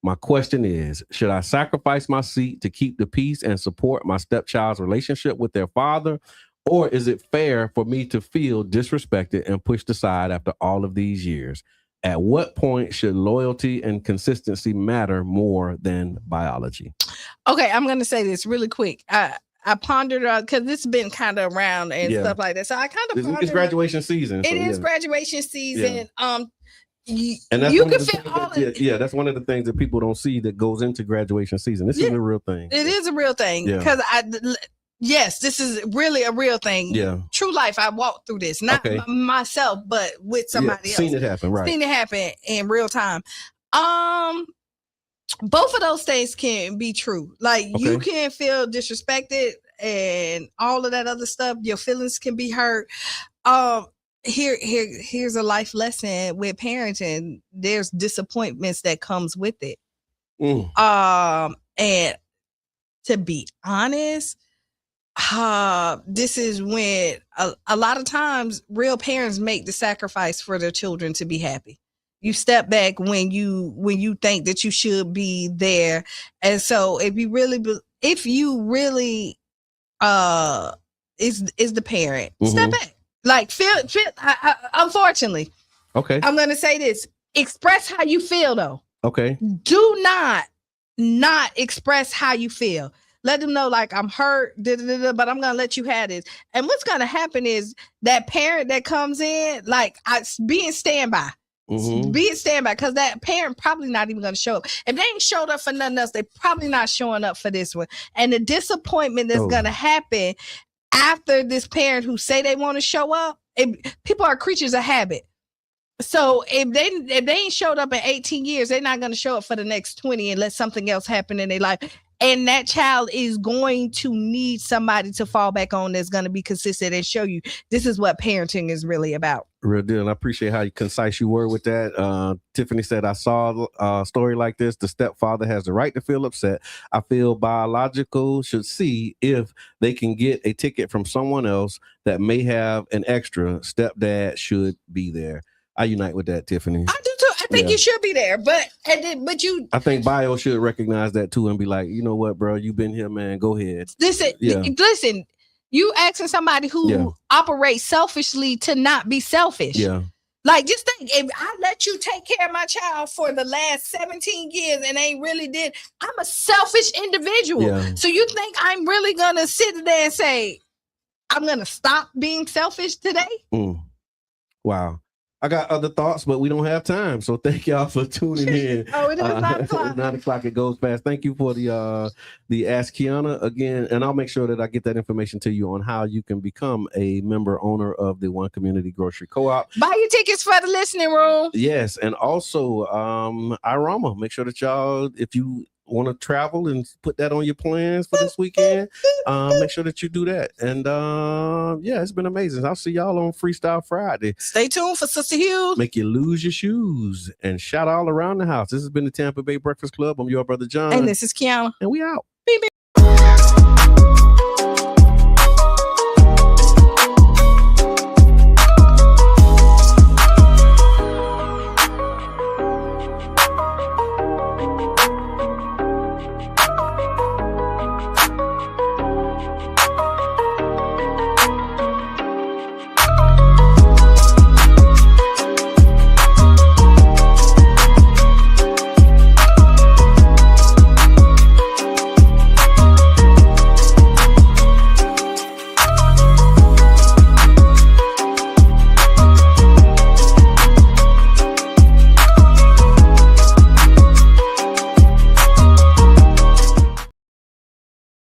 My question is, should I sacrifice my seat to keep the peace and support my stepchild's relationship with their father, or is it fair for me to feel disrespected and pushed aside after all of these years? At what point should loyalty and consistency matter more than biology? Okay, I'm going to say this really quick. I pondered because this has been kind of around and stuff like that. So I kind of it's graduation season. It is graduation season. And that's you can fit all of it. Yeah, that's one of the things that people don't see that goes into graduation season. This is a real thing. It is a real thing because yes, this is really a real thing. Yeah. True life. I walked through this, not myself, but with somebody else. Seen it happen, right? Seen it happen in real time. Both of those things can be true. Like you can feel disrespected and all of that other stuff. Your feelings can be hurt. Here's a life lesson with parenting. There's disappointments that comes with it. And to be honest, this is when a lot of times real parents make the sacrifice for their children to be happy. You step back when you think that you should be there. And so if you really is the parent, step back. Like feel unfortunately. Okay. I'm going to say this. Express how you feel though. Okay. Do not express how you feel. Let them know, like, I'm hurt, but I'm going to let you have this. And what's going to happen is that parent that comes in, like, be in standby. Be in standby, because that parent probably not even going to show up. If they ain't showed up for nothing else, they probably not showing up for this one. And the disappointment that's going to happen after this parent who say they want to show up, people are creatures of habit. So if they ain't showed up in 18 years, they're not going to show up for the next 20 unless something else happened in their life. And that child is going to need somebody to fall back on that's going to be consistent and show you this is what parenting is really about. Real deal. And I appreciate how concise you were with that. Tiffany said, I saw a story like this. The stepfather has the right to feel upset. I feel biological should see if they can get a ticket from someone else that may have an extra. Stepdad should be there. I unite with that, Tiffany. I do too. I think you should be there, but I think Bio should recognize that too and be like, you know what, bro, you've been here, man. Go ahead. Listen. You asking somebody who operates selfishly to not be selfish. Yeah. Like, just think, if I let you take care of my child for the last 17 years and ain't really did, I'm a selfish individual. Yeah. So you think I'm really gonna sit there and say, I'm gonna stop being selfish today? Wow. I got other thoughts, but we don't have time. So thank y'all for tuning in. It is 9 o'clock. 9 o'clock, it goes fast. Thank you for the Ask Qiana again. And I'll make sure that I get that information to you on how you can become a member owner of the One Community Grocery Co-op. Buy your tickets for the listening room. Yes. And also Irama. Make sure that y'all, if you want to travel and put that on your plans for this weekend, make sure that you do that. And it's been amazing. I'll see y'all on Freestyle Friday. Stay tuned for Sister Hughes. Make you lose your shoes and shout all around the house. This has been the Tampa Bay Breakfast Club. I'm your brother John. And this is Qiana. And we out.